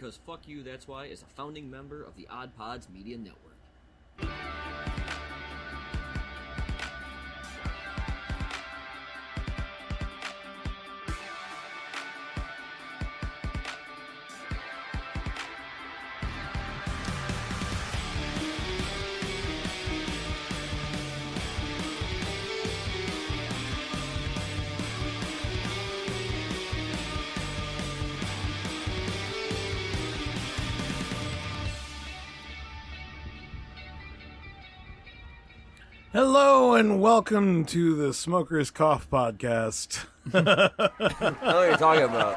because Fuck You, That's Why is a founding member of the Odd Pods Media Network. Hello and welcome to the Smoker's Cough Podcast. I know what you're talking about.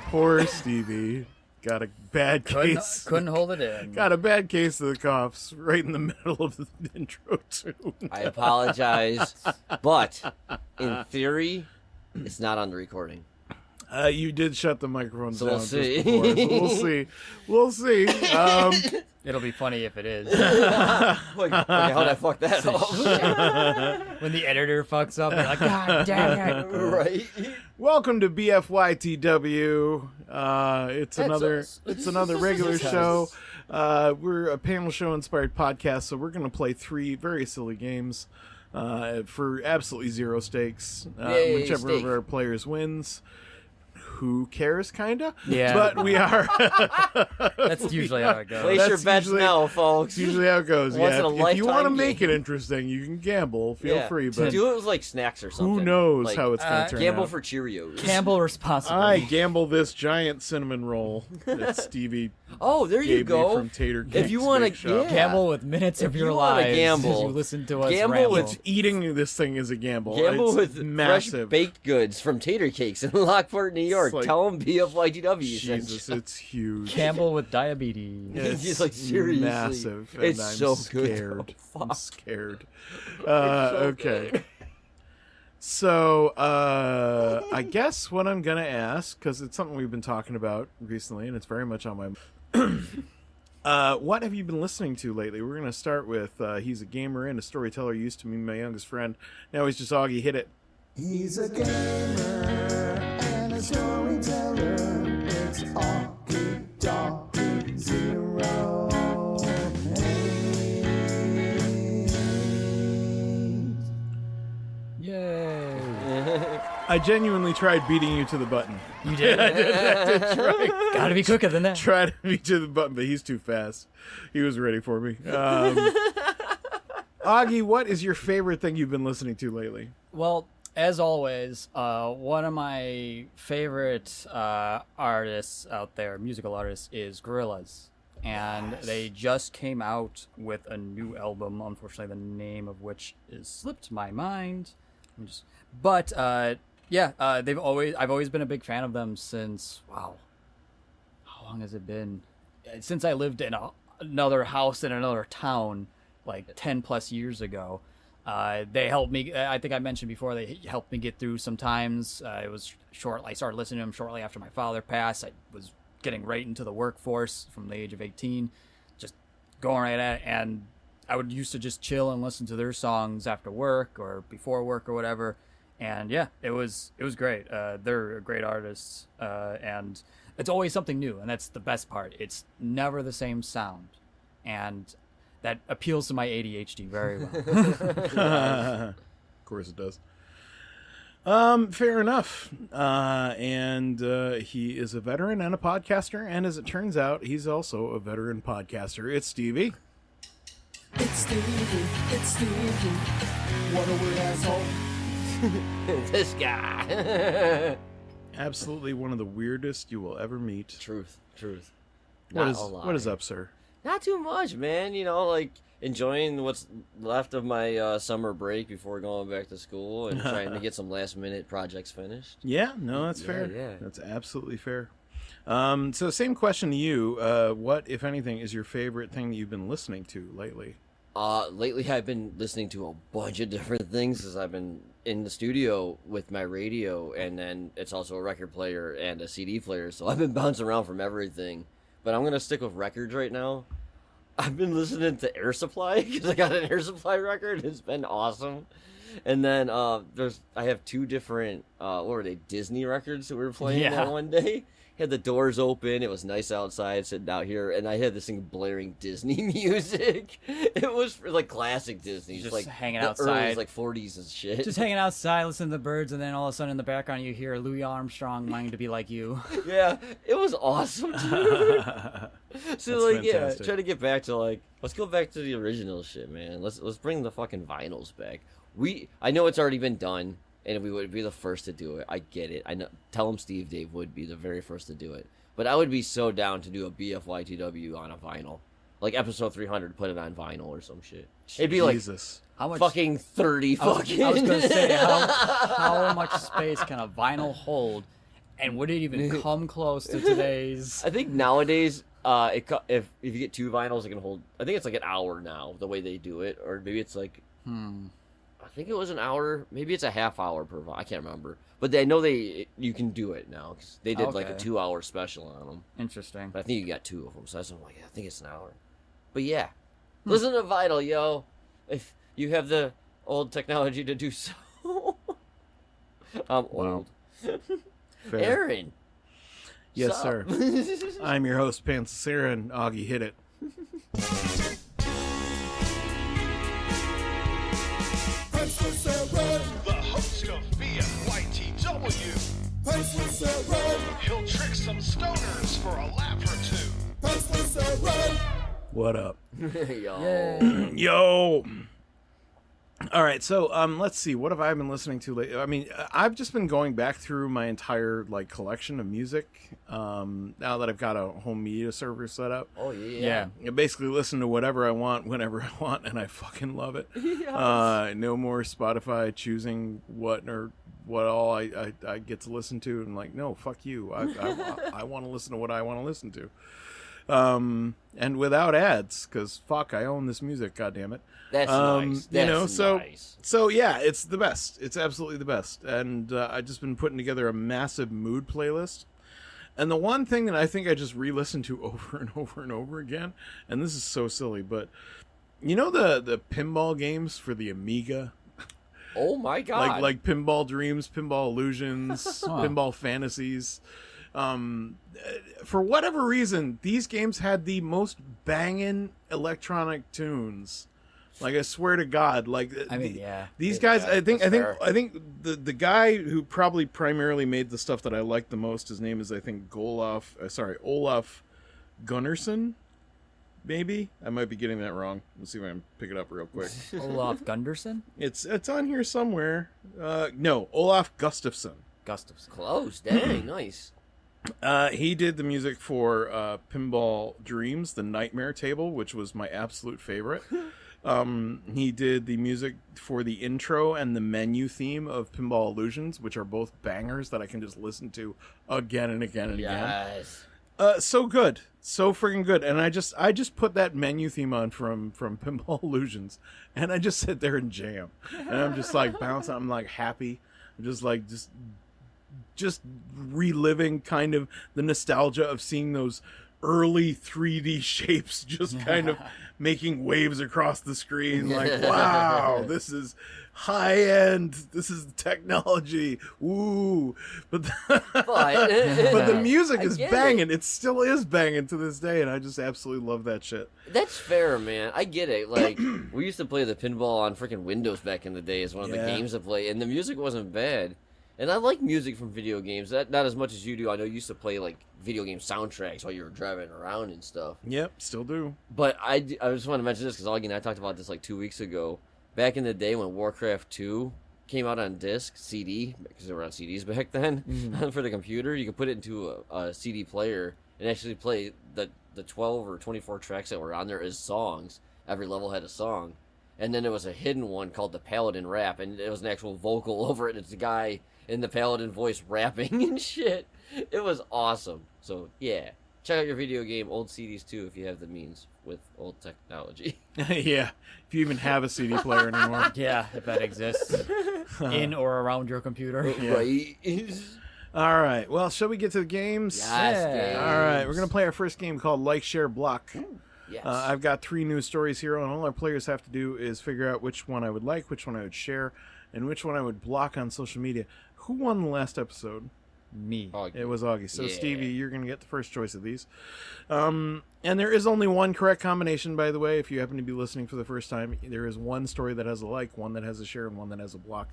Poor Stevie got a bad case. Couldn't hold it in. Got a bad case of the coughs right in the middle of the intro tune. I apologize, but in theory, it's not on the recording. You did shut the microphones So down. we'll see. Before, so we'll see. We'll see. It'll be funny if it is. Wait, how'd I fuck that up? When the editor fucks up, you're like, God damn it. Right? Welcome to BFYTW. It's us. another regular That's show. us. We're a panel show inspired podcast, so we're going to play 3 very silly games for absolutely zero stakes. Yay, Whichever steak. of our players wins. Who cares, kinda? Yeah. But we are. That's usually how it goes. Place your bets now, folks. It's usually how it goes. Once in a If you want to lifetime make game. it interesting, you can gamble. Feel free, but do it with like snacks or something. who knows like, how it's going to turn gamble out. for Cheerios. Gamble responsibly. I gamble this giant cinnamon roll that Stevie Oh, there you gave me go. from Tater If Cakes you want to Bake Shop. Gamble with minutes of If your you wanna lives gamble, as you listen to us gamble ramble. with- Eating this thing is a gamble. Gamble It's with massive. fresh baked goods from Tater Cakes in Lockport, New York. like- Tell them BFYTW. Jesus, it's huge. Gamble with diabetes. It's He's like, seriously. massive. And It's I'm so good, scared. though. I'm Fuck. scared. so Okay. good. So, I guess what I'm going to ask, because it's something we've been talking about recently, and it's very much on my what have you been listening to lately? We're going to start with, he's a gamer and a storyteller, used to be my youngest friend. Now he's just Augie. Hit it. He's a gamer and a storyteller. It's Augie Doggy 08. Yay. I genuinely tried beating you to the button. You did. Gotta be quicker than that. Tried to beat to the button, but he's too fast. He was ready for me. Augie, what is your favorite thing you've been listening to lately? Well, as always, one of my favorite artists out there, musical artists, is Gorillaz. And they just came out with a new album, unfortunately the name of which is slipped my mind. I've always been a big fan of them since, wow, how long has it been? Since I lived in another house in another town, like 10 plus years ago. They helped me, I think I mentioned before, they helped me get through some times. It was short. I started listening to them shortly after my father passed. I was getting right into the workforce from the age of 18, just going right at it. And I would used to just chill and listen to their songs after work or before work or whatever. And yeah, it was great. They're great artists, and it's always something new, and that's the best part. It's never the same sound, and that appeals to my ADHD very well. Of course it does. Fair enough. And he is a veteran and a podcaster, and as it turns out, he's also a veteran podcaster. It's Stevie. It's Stevie. What a weird asshole. This guy. Absolutely one of the weirdest you will ever meet. Truth. What Not is a lie. what is up, sir? Not too much, man. You know, like enjoying what's left of my summer break before going back to school and trying to get some last minute projects finished. Yeah, no, that's Yeah, fair. yeah. That's absolutely fair. So same question to you. What, if anything, is your favorite thing that you've been listening to lately? Lately I've been listening to a bunch of different things as I've been in the studio with my radio, and then it's also a record player and a CD player, so I've been bouncing around from everything. But I'm going to stick with records right now. I've been listening to Air Supply because I got an Air Supply record. It's been awesome. And then I have two different, what were they, Disney records that we were playing that one day. had the doors open. It was nice outside, sitting out here, and I had this thing blaring Disney music. It was like classic Disney, Just like hanging the outside. early, like 40s and shit. Just hanging outside, listening to the birds, and then all of a sudden in the background you hear Louis Armstrong wanting to be like you. Yeah, it was awesome, dude. So like, fantastic. try to get back to like, let's go back to the original shit, man. Let's bring the fucking vinyls back. I know it's already been done, and we would be the first to do it. I get it. I know. Tell him Steve Dave would be the very first to do it. But I would be so down to do a BFYTW on a vinyl, like episode 300. Put it on vinyl or some shit. It'd be like Jesus. How much? fucking 30 fucking. I was gonna say how much space can a vinyl hold, and would it even come close to today's? I think nowadays, if you get 2 vinyls, it can hold. I think it's like an hour now, the way they do it, or maybe it's like. I think it was an hour. Maybe it's a half hour per vinyl. I can't remember, but I know you can do it now because they did like a Okay. 2-hour special on them. Interesting. But I think you got 2 of them, so that's why I'm like, I think it's an hour. But yeah, listen to Vital, yo. If you have the old technology to do so. I'm old. Fair. Aaron. Yes, sup? sir. I'm your host, Pantsera, and Augie hit it. The host of BFYTW. He'll trick some stoners for a laugh or two. What up? Yo. Yo. All right, so let's see. What have I been listening to lately? I mean, I've just been going back through my entire like collection of music. Now that I've got a home media server set up, Oh yeah. Yeah. I basically listen to whatever I want, whenever I want, and I fucking love it. No more Spotify choosing what all I get to listen to, and like, no, fuck you. I want to listen to what I want to listen to. And without ads, because fuck, I own this music, goddammit. That's nice. That's nice. So yeah, it's the best. It's absolutely the best. And I've just been putting together a massive mood playlist. And the one thing that I think I just re-listened to over and over and over again, and this is so silly, but you know the pinball games for the Amiga? Oh my god. Like Pinball Dreams, Pinball Illusions, Pinball Fantasies. For whatever reason, these games had the most banging electronic tunes. Like, I swear to God, like, I mean, yeah. these guys. Yeah, that's fair. I think the guy who probably primarily made the stuff that I like the most. His name is, I think, Olaf Gunnarsson. Maybe I might be getting that wrong. Let's see if I can pick it up real quick. Olaf Gunderson? It's on here somewhere. No, Olaf Gustafsson. Gustafson. Close. Dang, nice. He did the music for Pinball Dreams, the Nightmare Table, which was my absolute favorite. He did the music for the intro and the menu theme of Pinball Illusions, which are both bangers that I can just listen to again and again and Yes. again. So good, so freaking good. And I just put that menu theme on from Pinball Illusions, and I just sit there and jam, and I'm just like bouncing. I'm like happy. I'm just reliving kind of the nostalgia of seeing those early 3D shapes just kind of making waves across the screen. Like, wow, this is high end. This is technology. Woo. But the music is banging. It still is banging to this day, and I just absolutely love that shit. That's fair, man. I get it. Like, we used to play the pinball on freaking Windows back in the day as one of the games to play, and the music wasn't bad. And I like music from video games. Not as much as you do. I know you used to play, like, video game soundtracks while you were driving around and stuff. Yep, still do. But I just want to mention this because Augie and I talked about this, like, 2 weeks ago. Back in the day when Warcraft 2 came out on disc, CD, because they were on CDs back then, for the computer, you could put it into a CD player and actually play the 12 or 24 tracks that were on there as songs. Every level had a song. And then there was a hidden one called the Paladin Rap, and it was an actual vocal over it. It's a guy in the Paladin voice rapping and shit. It was awesome. So, yeah. Check out your video game old CDs, too, if you have the means with old technology. Yeah, if you even have a CD player anymore. Yeah, if that exists. In or around your computer. Right? All right, well, shall we get to the games? Yes, All right, we're going to play our first game called Like, Share, Block. Yes. I've got 3 news stories here, and all our players have to do is figure out which one I would like, which one I would share, and which one I would block on social media. Who won the last episode? Me. Augie. It was Augie. So Yeah. Stevie, you're going to get the first choice of these. And there is only one correct combination, by the way. If you happen to be listening for the first time, there is one story that has a like, one that has a share, and one that has a block.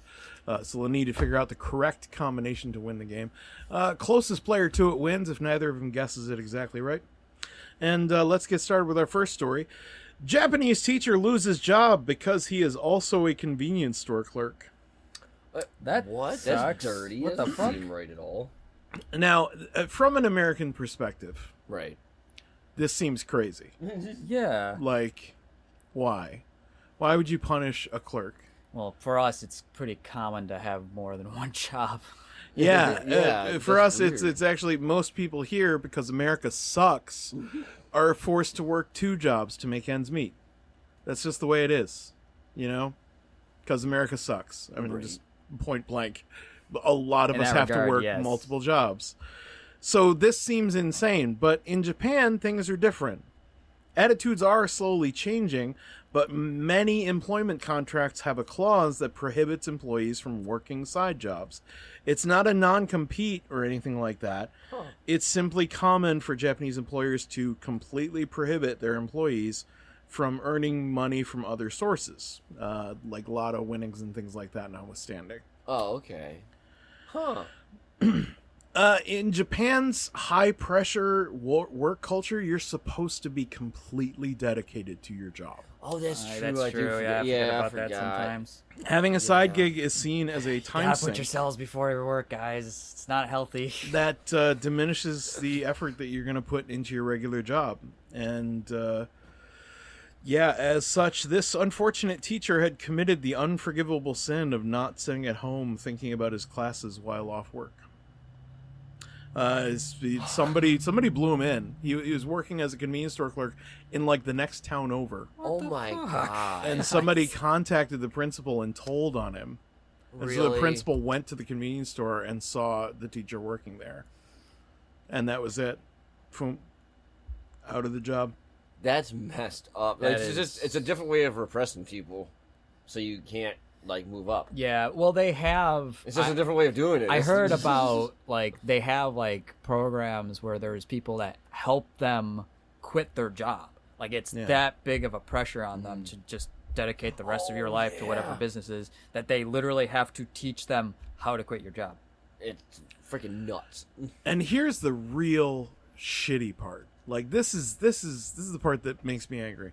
So we'll need to figure out the correct combination to win the game. Closest player to it wins if neither of them guesses it exactly right. And let's get started with our first story. Japanese teacher loses job because he is also a convenience store clerk. That What? sucks. That's dirty. What That the doesn't fuck? seem right at all. Now, from an American perspective, Right. this seems crazy. Yeah. Like, why? Why would you punish a clerk? Well, for us, it's pretty common to have more than one job. Yeah, Yeah, for that's us, weird. it's actually most people here, because America sucks, are forced to work 2 jobs to make ends meet. That's just the way it is, you know? Because America sucks. I mean, Right. just point blank. A lot of In us that have regard, to work yes. multiple jobs. So this seems insane, but in Japan, things are different. Attitudes are slowly changing, but many employment contracts have a clause that prohibits employees from working side jobs. It's not a non-compete or anything like that. It's simply common for Japanese employers to completely prohibit their employees from earning money from other sources, like lotto winnings and things like that notwithstanding. Oh, okay. Huh. In Japan's high-pressure work culture, you're supposed to be completely dedicated to your job. Oh, that's true. That's I do true. forget. Yeah, I forget I about forgot. that sometimes. Having a side gig is seen as a time Gotta sink put yourselves before your work, guys. It's not healthy. that diminishes the effort that you're going to put into your regular job. And yeah, as such, this unfortunate teacher had committed the unforgivable sin of not sitting at home thinking about his classes while off work. Somebody blew him in. He was working as a convenience store clerk in like the next town over, Oh my god. and somebody contacted the principal and told on him. And so the Really? principal went to the convenience store and saw the teacher working there, and that was it. Boom, out of the job. That's messed up. That It's is- just it's a different way of repressing people, so you can't like move up. Yeah, well, they have. It's just a different way of doing it. I It's- heard about like they have like programs where there's people that help them quit their job. Like it's Yeah. that big of a pressure on them to just dedicate the rest of your life to whatever yeah. business is that they literally have to teach them how to quit your job. It's freaking nuts. And here's the real shitty part. Like this is the part that makes me angry.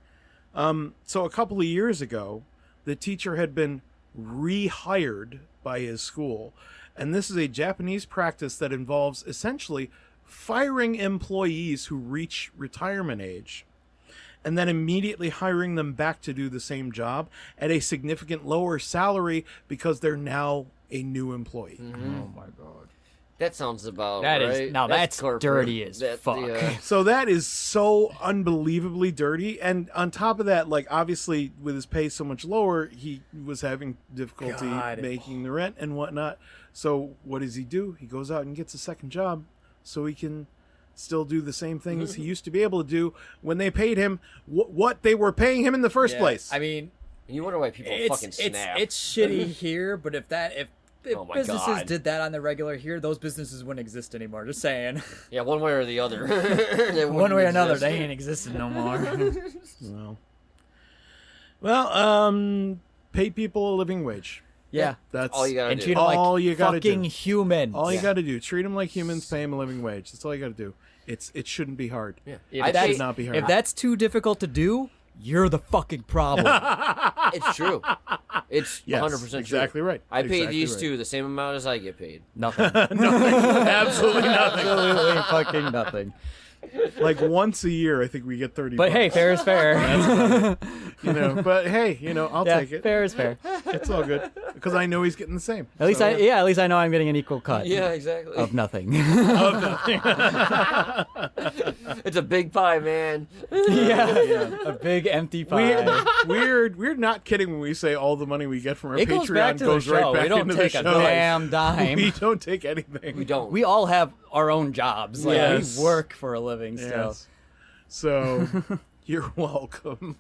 So a couple of years ago, the teacher had been rehired by his school, and this is a Japanese practice that involves essentially firing employees who reach retirement age and then immediately hiring them back to do the same job at a significant lower salary because they're now a new employee. Oh my god. That sounds about That is- right. now that's corporate. dirty as fuck. So that is so unbelievably dirty. And on top of that, like obviously with his pay so much lower, he was having difficulty God. making the rent and whatnot. So what does he do? He goes out and gets a second job so he can still do the same things he used to be able to do when they paid him what they were paying him in the first place. I mean, You wonder why people fucking snap. it's shitty here, but if Oh my businesses God. did that on the regular here, those businesses wouldn't exist anymore. Just saying. Yeah, one way or the other. They One wouldn't way or another, exist. they ain't existing no more. Well, pay people a living wage. Yeah. That's all you gotta And do. treat them All like you gotta fucking do. humans. All you got to do, treat them like humans, pay them a living wage. That's all you got to do. It shouldn't be hard. Yeah. If I that's, paid- not be hard. if that's too difficult to do, you're the fucking problem. It's true. It's Yes, 100% true. exactly right. I pay Exactly these right. two the same amount as I get paid. Nothing. Absolutely nothing. Absolutely fucking nothing. Like once a year, I think we get 30. But hey, bucks, fair is fair. But hey, I'll Yeah, take it. fair is fair. It's all good because I know he's getting the same. At least So, at least I know I'm getting an equal cut. Yeah, exactly. Of nothing. It's a big pie, man. yeah. A big empty pie. we're not kidding when we say all the money we get from our It Patreon goes back to the right show. back We don't into take the a show. damn dime. We don't take anything. We don't. We all have our own jobs. Like Yes. we work for a living still. Yes. So, You're welcome.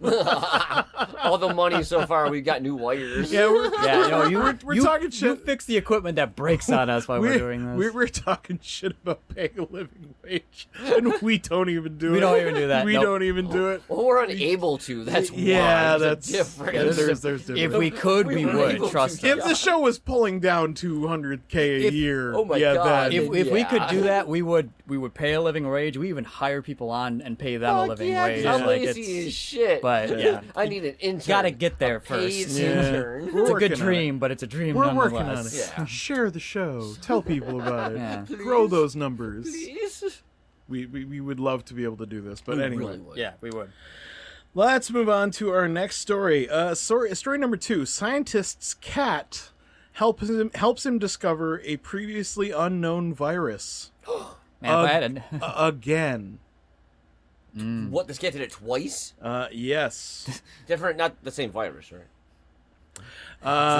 All the money so far, we've got new wires. Yeah, we're talking You shit. fix the equipment that breaks on us while we're doing this. We're talking shit about paying a living wage, and we don't even do it. We don't even do that. We Nope. don't even do it. Well, we're unable to. That's why. Yeah, There's that's a difference. yeah, there's difference. If we could, we We were would. able Trust to. us. If the show was pulling down $200K a year, oh my yeah, God. then If we Yeah. could do that, we would pay a living wage. We even hire people on and pay them a Fuck living yeah, 'cause wage. I'm Like, lazy it's- as shit. but yeah, I need an intern. gotta get there A paid first. intern. We're it's a working good on dream, but it's a dream we're working on nonetheless. it. Yeah. Share the show. Tell people about it. Yeah. Grow those numbers. Please. We would love to be able to do this, but We anyway. really would. Yeah, we would. Let's move on to our next story. Story number 2. Scientist's cat helps him discover a previously unknown virus. Man, if I had Again. What? This cat did it twice? Yes. Different, not the same virus, right? is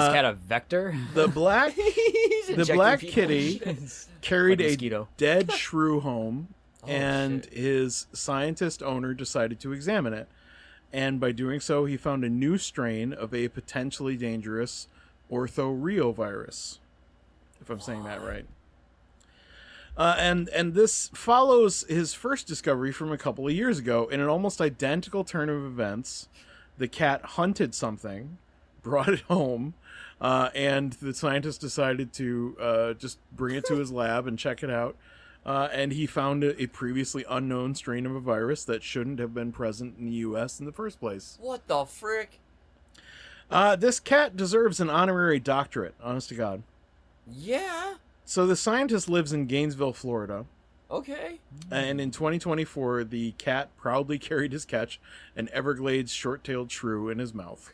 this cat a vector? The black He's the injecting black people. kitty carried Like a a mosquito. dead shrew home, and shit. his scientist owner decided to examine it. And by doing so, he found a new strain of a potentially dangerous orthoreovirus, if I'm saying that right. And this follows his first discovery from a couple of years ago. In an almost identical turn of events, the cat hunted something, brought it home, and the scientist decided to just bring it to his lab and check it out. And he found a previously unknown strain of a virus that shouldn't have been present in the U.S. in the first place. What the frick? This cat deserves an honorary doctorate, honest to God. Yeah. So the scientist lives in Gainesville, Florida. Okay. And in 2024, the cat proudly carried his catch, an Everglades short-tailed shrew, in his mouth.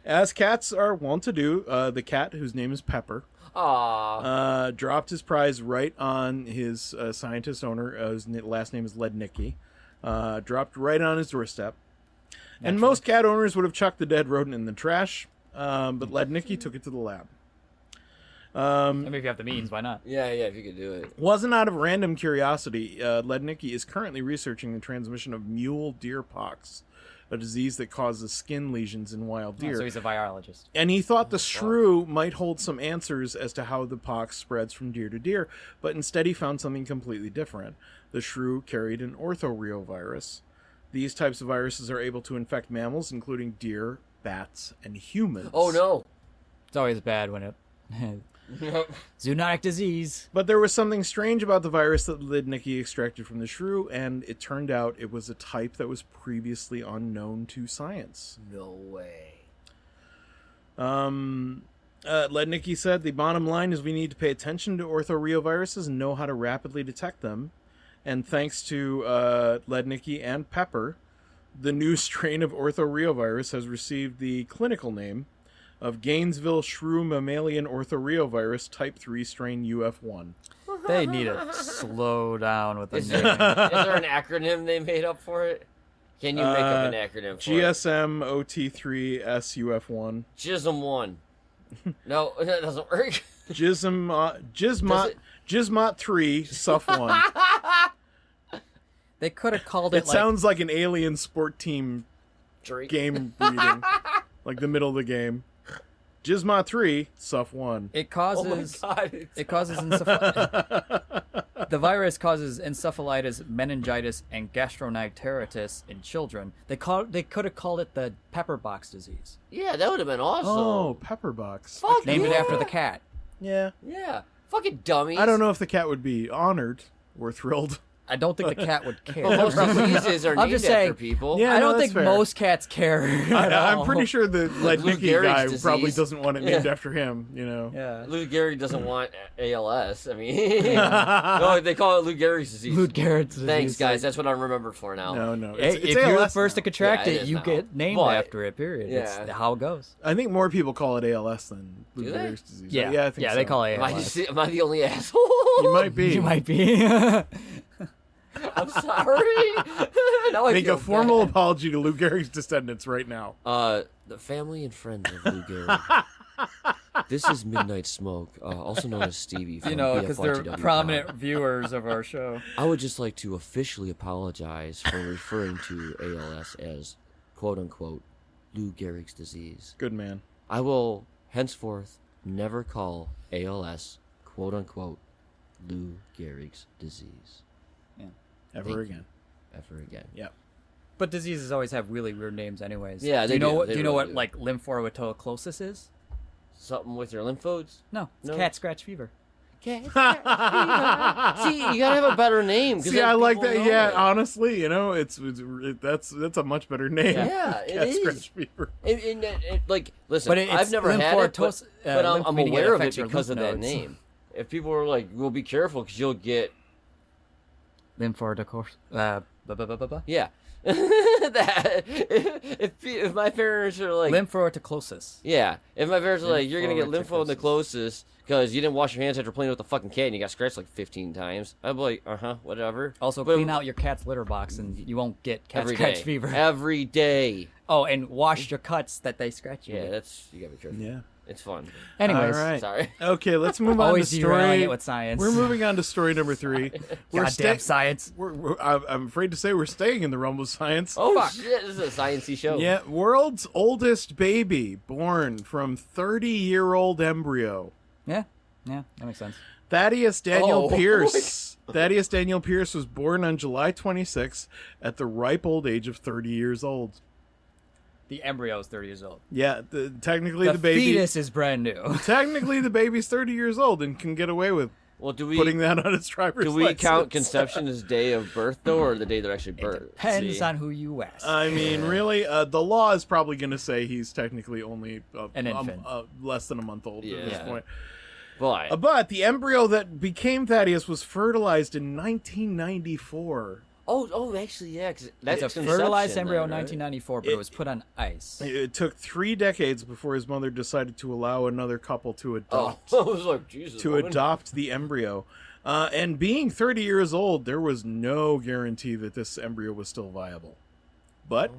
As cats are wont to do, the cat, whose name is Pepper, dropped his prize right on his scientist owner, whose last name is Lednicki. Dropped right on his doorstep. And most cat owners would have chucked the dead rodent in the trash, but Lednicki took it to the lab. I mean, if you have the means, why not? Yeah, if you could do it. Wasn't out of random curiosity. Lednicki is currently researching the transmission of mule deer pox, a disease that causes skin lesions in wild deer. So he's a virologist. And he thought the shrew might hold some answers as to how the pox spreads from deer to deer, but instead he found something completely different. The shrew carried an orthoreovirus. These types of viruses are able to infect mammals, including deer, bats, and humans. Oh, no. It's always bad when it zoonotic disease. But there was something strange about the virus that Lednicki extracted from the shrew, and it turned out it was a type that was previously unknown to science. No way. Lednicki said, the bottom line is we need to pay attention to orthoreoviruses and know how to rapidly detect them. And thanks to Lednicki and Pepper, the new strain of orthoreovirus has received the clinical name of Gainesville Shrew Mammalian Orthoreovirus Type 3 strain UF1. They need to slow down with the Is name. there an acronym they made up for it? Can you make up an acronym for it? GSM OT3SUF1. Jism 1. No, that doesn't work. Gizmot 3 SUF1. They could have called It it. sounds like an alien sport team Drake. game reading. Like the middle of the game. Gizmot 3 SUF1. It Oh my causes. god. It causes the virus causes encephalitis, meningitis, and gastroenteritis in children. They could have called it the pepperbox disease, Yeah, that would have been awesome. Oh, Pepperbox. Fuck named it yeah. after the cat. Yeah. Yeah. Fucking dummies. I don't know if the cat would be honored or thrilled. I don't think the cat would care. Most diseases are I'm named just after saying, people. Yeah, I no, don't that's think fair. most cats care. I'm pretty sure the Lednicki Gehrig's guy disease. probably doesn't want it named Yeah. after him, you know. Yeah. Lou Gehrig doesn't want ALS. I mean, no, they call it Lou Gehrig's disease. Lou Gehrig's disease. Thanks, guys. That's what I'm remembered for now. No. Hey, It's if you're the ALS first to now. contract Yeah, it it, is you now. get named But- after it. Period. Yeah. It's how it goes. I think more people call it ALS than Lou Do they? Gehrig's disease. Yeah, I think yeah, so. they call it Am I, ALS. am I the only asshole? You might be. You might be. I'm sorry. Now I Make feel a formal bad. apology to Lou Gehrig's descendants right now. The family and friends of Lou Gehrig. This is Midnight Smoke, also known as Stevie. From because they're BFYTW prominent Pod. viewers of our show. I would just like to officially apologize for referring to ALS as quote-unquote Lou Gehrig's disease. Good man. I will henceforth never call ALS quote-unquote Lou Gehrig's disease. Ever again. Ever again. Yep. But diseases always have really weird names, anyways. Yeah, do you they know do. what? They Do you know really what do. like lymphocytosis is? Something with your lymphodes? No, it's No. cat scratch fever. See, you gotta have a better name. 'cause See, then I like people that. know Yeah, it. honestly, that's a much better name. Yeah, it Cat is. scratch fever. Like, listen, But I've never had it, lymphocytosis- but I'm lymph meaning it aware of it affects your because of lymph that nodes. name. If people were like, "Well, be careful because you'll get," Lymphocytosis. yeah, that if my parents are like, Lymphocytosis. yeah, if my parents are like, "You're gonna get Lymphocytosis. lymphocytosis because you didn't wash your hands after playing with the fucking cat and you got scratched like 15 times," I'd be like, whatever. Also, But clean out your cat's litter box, and you won't get cat every scratch day. fever. Every day. Oh, and wash your cuts that they scratch you. Yeah, with. that's you gotta be careful. Yeah. It's fun. Anyways, All right. Sorry. Okay, let's move on always to derailing story. it with science. We're moving on to story number 3. Goddamn science. I'm afraid to say we're staying in the realm of science. Oh Fuck. shit! This is a sciencey show. Yeah, world's oldest baby born from 30-year-old embryo. Yeah, that makes sense. Thaddeus Daniel Oh. Pierce. Thaddeus Daniel Pierce was born on July 26 at the ripe old age of 30 years old. The embryo is 30 years old. Yeah, technically The the baby. fetus is brand new. Technically, the baby's 30 years old and can get away with Well, do we putting that on its driver's do we license. count conception as day of birth though, or the day they're actually birth? Depends See? on who you ask. I mean, really, the law is probably going to say he's technically only An infant. less than a month old at this Yeah. point. Why? But the embryo that became Thaddeus was fertilized in 1994. Oh, actually, yeah, because that's It's a conception fertilized then, embryo in right? 1994, but it was put on ice. It took 3 decades before his mother decided to allow another couple to Oh, adopt I was like, Jesus. woman. adopt the embryo. And being 30 years old, there was no guarantee that this embryo was still viable. But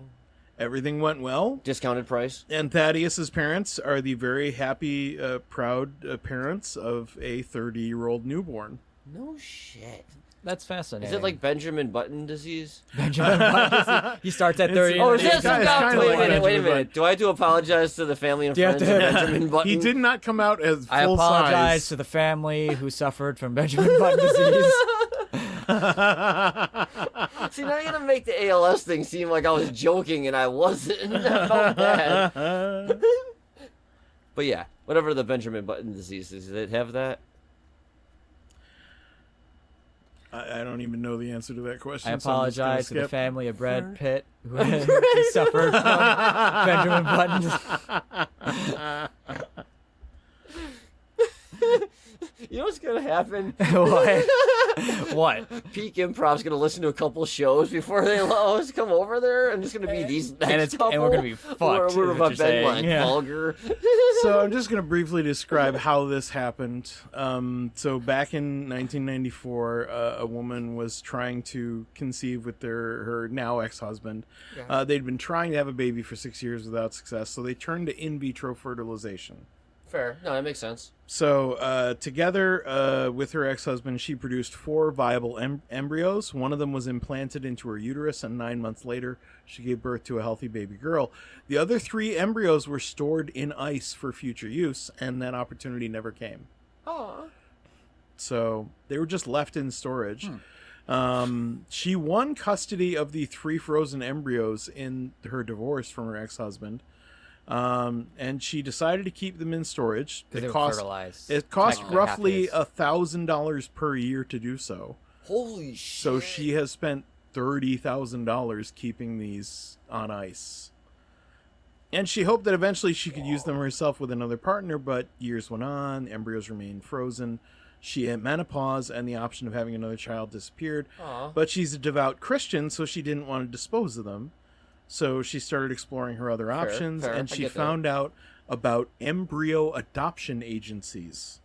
everything went well. Discounted price. And Thaddeus's parents are the very happy, proud parents of a 30-year-old newborn. No shit. That's fascinating. Is it like Benjamin Button disease? Benjamin Button? He starts at 30. Oh, and is then this he comes kinda out Wait to a like minute. Wait a Benjamin minute. Do I have to apologize to the family and Do you have friends to- of Benjamin Button? He did not come out as full I apologize size. to the family who suffered from Benjamin Button disease. See, now you're gonna make the ALS thing seem like I was joking and I wasn't. I felt bad. But yeah, whatever the Benjamin Button disease is, does it have that? I don't even know the answer to that question. I so I'm just gonna apologize to the skip. family of Brad Pitt who suffered from Benjamin Button disease. You know what's gonna happen? What? Peak Improv's gonna listen to a couple shows before they allow us to come over there, and it's gonna be these next couple. and we're gonna be fucked, We're is what about you're been saying. like Yeah. vulgar. So I'm just going to briefly describe how this happened. So back in 1994, a woman was trying to conceive with her now ex-husband. They'd been trying to have a baby for 6 years without success, so they turned to in vitro fertilization. Fair. No, that makes sense. So together with her ex-husband, she produced 4 viable embryos. One of them was implanted into her uterus, and 9 months later, she gave birth to a healthy baby girl. The other 3 embryos were stored in ice for future use, and that opportunity never came. Oh. So they were just left in storage. She won custody of the 3 frozen embryos in her divorce from her ex-husband. And she decided to keep them in storage. Because they were fertilized. It cost Technically, roughly half $1,000 per year to do so. Holy shit. So she has spent $30,000 keeping these on ice. And she hoped that eventually she could use them herself with another partner, but years went on, embryos remained frozen. She hit menopause, and the option of having another child disappeared. Aw. But she's a devout Christian, so she didn't want to dispose of them. So she started exploring her other options, fair. and I she get that. found out about embryo adoption agencies.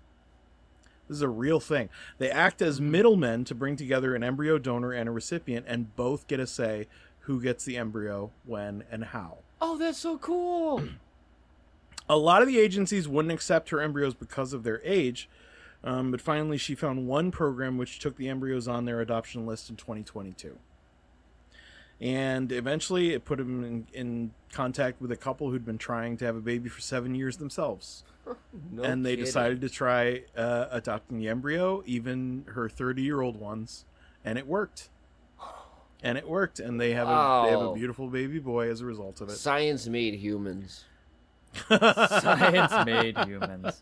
This is a real thing. They act as middlemen to bring together an embryo donor and a recipient, and both get a say who gets the embryo, when, and how. Oh, that's so cool. A lot of the agencies wouldn't accept her embryos because of their age, but finally she found one program which took the embryos on their adoption list in 2022. And eventually it put him in contact with a couple who'd been trying to have a baby for 7 years themselves. No and they kidding. decided to try adopting the embryo, even her 30-year-old ones, and it worked. And it worked, and they have a beautiful baby boy as a result of it. Science made humans. Science made humans.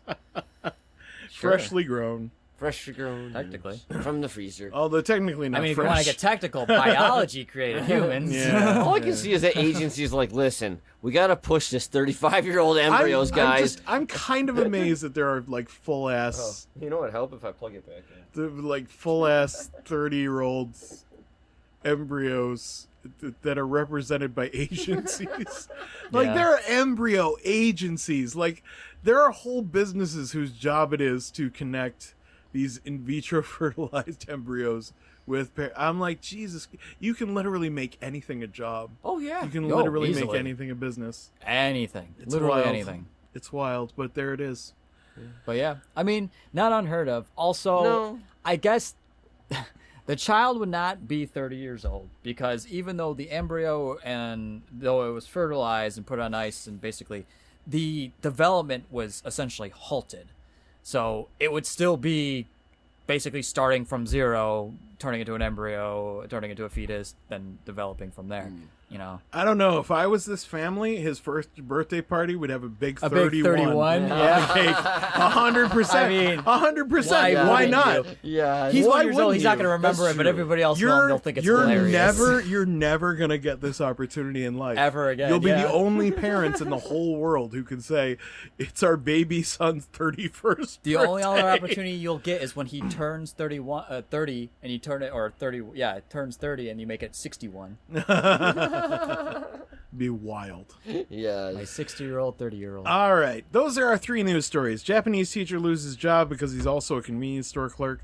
Freshly grown. Freshly grown. Technically. From the freezer. Although technically not I mean, if fresh. you want to get technical, biology created humans. Yeah. All I can see is that agencies like, listen, we got to push this 35-year-old embryos, guys. I'm kind of amazed that there are like full ass, You know what? Help if I plug it back in. full ass 30-year-old embryos that are represented by agencies. Like Yeah. there are embryo agencies. Like there are whole businesses whose job it is to connect these in vitro fertilized embryos with I'm like, Jesus, you can literally make anything a job. Oh, yeah. You can Yo, literally make easily. anything a business. Anything. It's Literally wild. anything. It's wild, but there it is. But yeah, I mean, not unheard of. Also, No. I guess the child would not be 30 years old because even though the embryo and though it was fertilized and put on ice and basically the development was essentially halted. So it would still be basically starting from zero, turning into an embryo, turning into a fetus, then developing from there. You know, I don't know. If I was this family, his first birthday party would have a big a 31. big 31. Yeah. Cake. 100%. I mean, 100%. why Why wouldn't not? you? Yeah. He's Why 1 years old. wouldn't He's not you? going to remember That's it, but true. everybody else will. And they'll think it's hilarious. You're never gonna get this opportunity in life Ever again, You'll be yeah. the only parents in the whole world who can say it's our baby son's 31st. The only other birthday." opportunity you'll get is when he turns 30, and you turn it, or 30, yeah, it turns 30, and you make it 61. Be wild. Yeah. My 60-year-old, 30-year-old. All right, those are our three news stories. Japanese teacher loses job because he's also a convenience store clerk.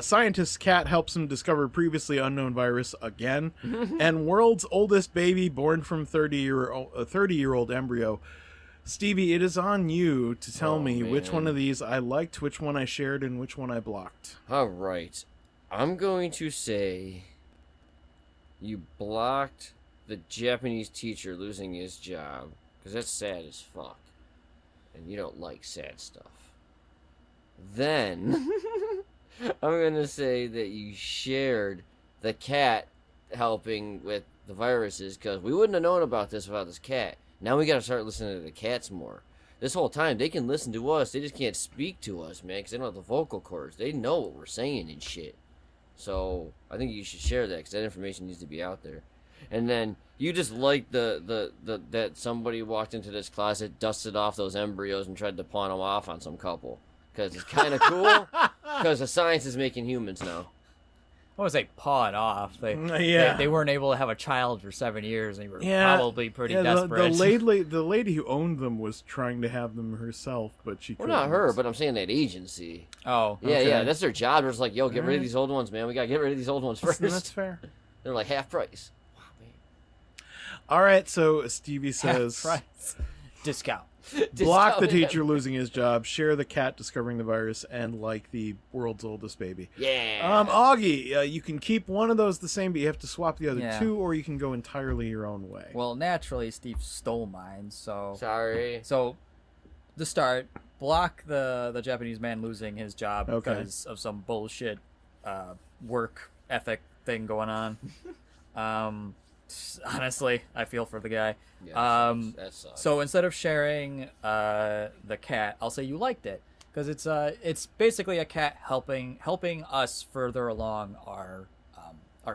Scientist's cat helps him discover previously unknown virus again. And world's oldest baby born from 30-year-old embryo. Stevie, it is on you to tell me which man. one of these I liked, which one I shared, and which one I blocked. All right. I'm going to say you blocked the Japanese teacher losing his job because that's sad as fuck. And you don't like sad stuff. Then I'm going to say that you shared the cat helping with the viruses because we wouldn't have known about this without this cat. Now we got to start listening to the cats more. This whole time, they can listen to us. They just can't speak to us, man, because they don't have the vocal cords. They know what we're saying and shit. So I think you should share that because that information needs to be out there. And then you just like the that somebody walked into this closet, dusted off those embryos, and tried to pawn them off on some couple because it's kind of cool. Because the science is making humans now. I would say paw it off. Yeah. They weren't able to have a child for 7 years, and they were Yeah. probably pretty Yeah, desperate. the lady who owned them was trying to have them herself, but she Well, couldn't. not her, but I'm saying that agency. Oh, Yeah, Okay. yeah, that's their job. They're just like, yo, get rid of these old ones, man. We gotta get rid of these old ones first. That's fair. They're like half price. Wow, man. All right, so Stevie says, price. Discount. block the Discount. teacher losing his job, share the cat discovering the virus, and like the world's oldest baby. Yeah. Augie, you can keep one of those the same, but you have to swap the other Yeah. two, or you can go entirely your own way. Well, naturally, Steve stole mine, so... Sorry. So, to start, block the Japanese man losing his job Okay. because of some bullshit work ethic thing going on. Honestly, I feel for the guy. Yeah, that sucks. So instead of sharing the cat, I'll say you liked it because it's basically a cat helping us further along our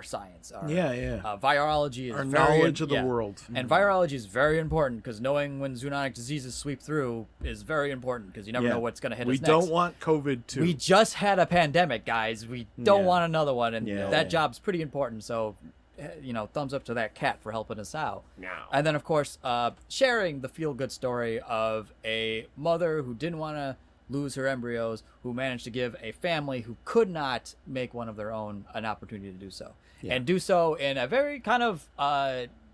science. Our, Yeah. virology is Our very, knowledge of the yeah. world. And virology is very important because knowing when zoonotic diseases sweep through is very important because you never Yeah. know what's going to hit We us next. don't want COVID to. We just had a pandemic, guys. We don't Yeah. want another one, and Yeah. that job's pretty important. So, thumbs up to that cat for helping us out. Now. And then, of course, sharing the feel-good story of a mother who didn't want to lose her embryos, who managed to give a family who could not make one of their own an opportunity to do so. And do so in a very kind of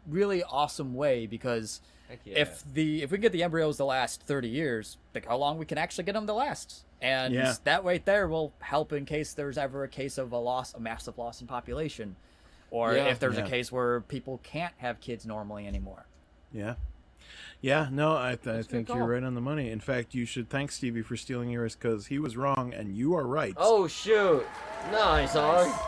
really awesome way because Heck yeah. if we can get the embryos to last 30 years, think how long we can actually get them to last. And that right there will help in case there's ever a case of a massive loss in population. Or if there's a case where people can't have kids normally anymore. Yeah. Yeah, no, I think you're right on the money. In fact, you should thank Stevie for stealing yours because he was wrong and you are right. Oh, shoot. Nice, Augie.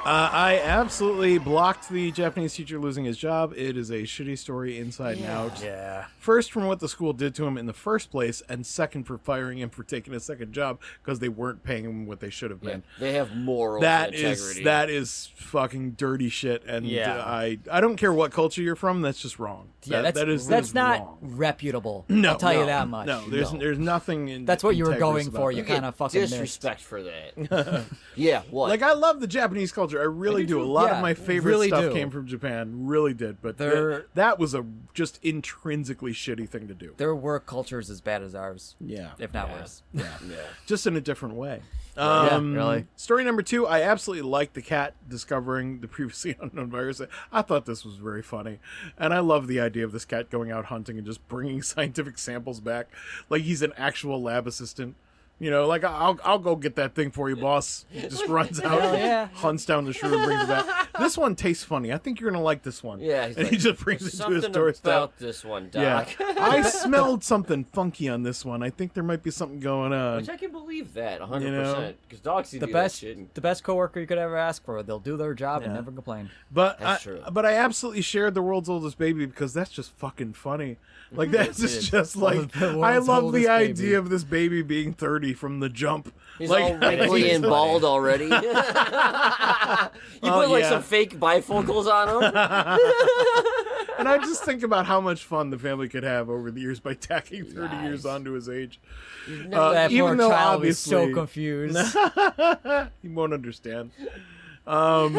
I absolutely blocked the Japanese teacher losing his job. It is a shitty story inside and out. Yeah. First, from what the school did to him in the first place, and second, for firing him for taking a second job because they weren't paying him what they should have been. They have morals and integrity. That is fucking dirty shit, and I don't care what culture you're from. That's just wrong. Yeah, that's not wrong. Reputable. No, I'll tell you that much. No, there's nothing in. That's what you were going for. That. You kind of fucking disrespect for that. Yeah, what? Like I love the Japanese culture. I really do. A lot of my favorite stuff came from Japan. Really did, but that was a just intrinsically shitty thing to do. Their work culture is as bad as ours. Yeah, if not worse. Yeah, just in a different way. Really. Story number 2, I absolutely liked the cat discovering the previously unknown virus. I thought this was very funny. And I love the idea of this cat going out hunting and just bringing scientific samples back. Like he's an actual lab assistant. You know, like, I'll go get that thing for you, boss. He just runs out, hunts down the shrew, and brings it back. This one tastes funny. I think you're going to like this one. Yeah. And he just brings it to his doorstep. Something about this one, Doc. Yeah. I smelled something funky on this one. I think there might be something going on. Which I can believe that, 100%. Because dogs see that shit. The best coworker you could ever ask for. They'll do their job and never complain. But that's true. But I absolutely shared the world's oldest baby because that's just fucking funny. Like, that's just like, I love the idea of this baby being 30 from the jump. He's like, all wrinkly and bald already. You put some fake bifocals on him. And I just think about how much fun the family could have over the years by tacking 30 years onto his age. That even poor though child obviously was so confused. He won't understand. What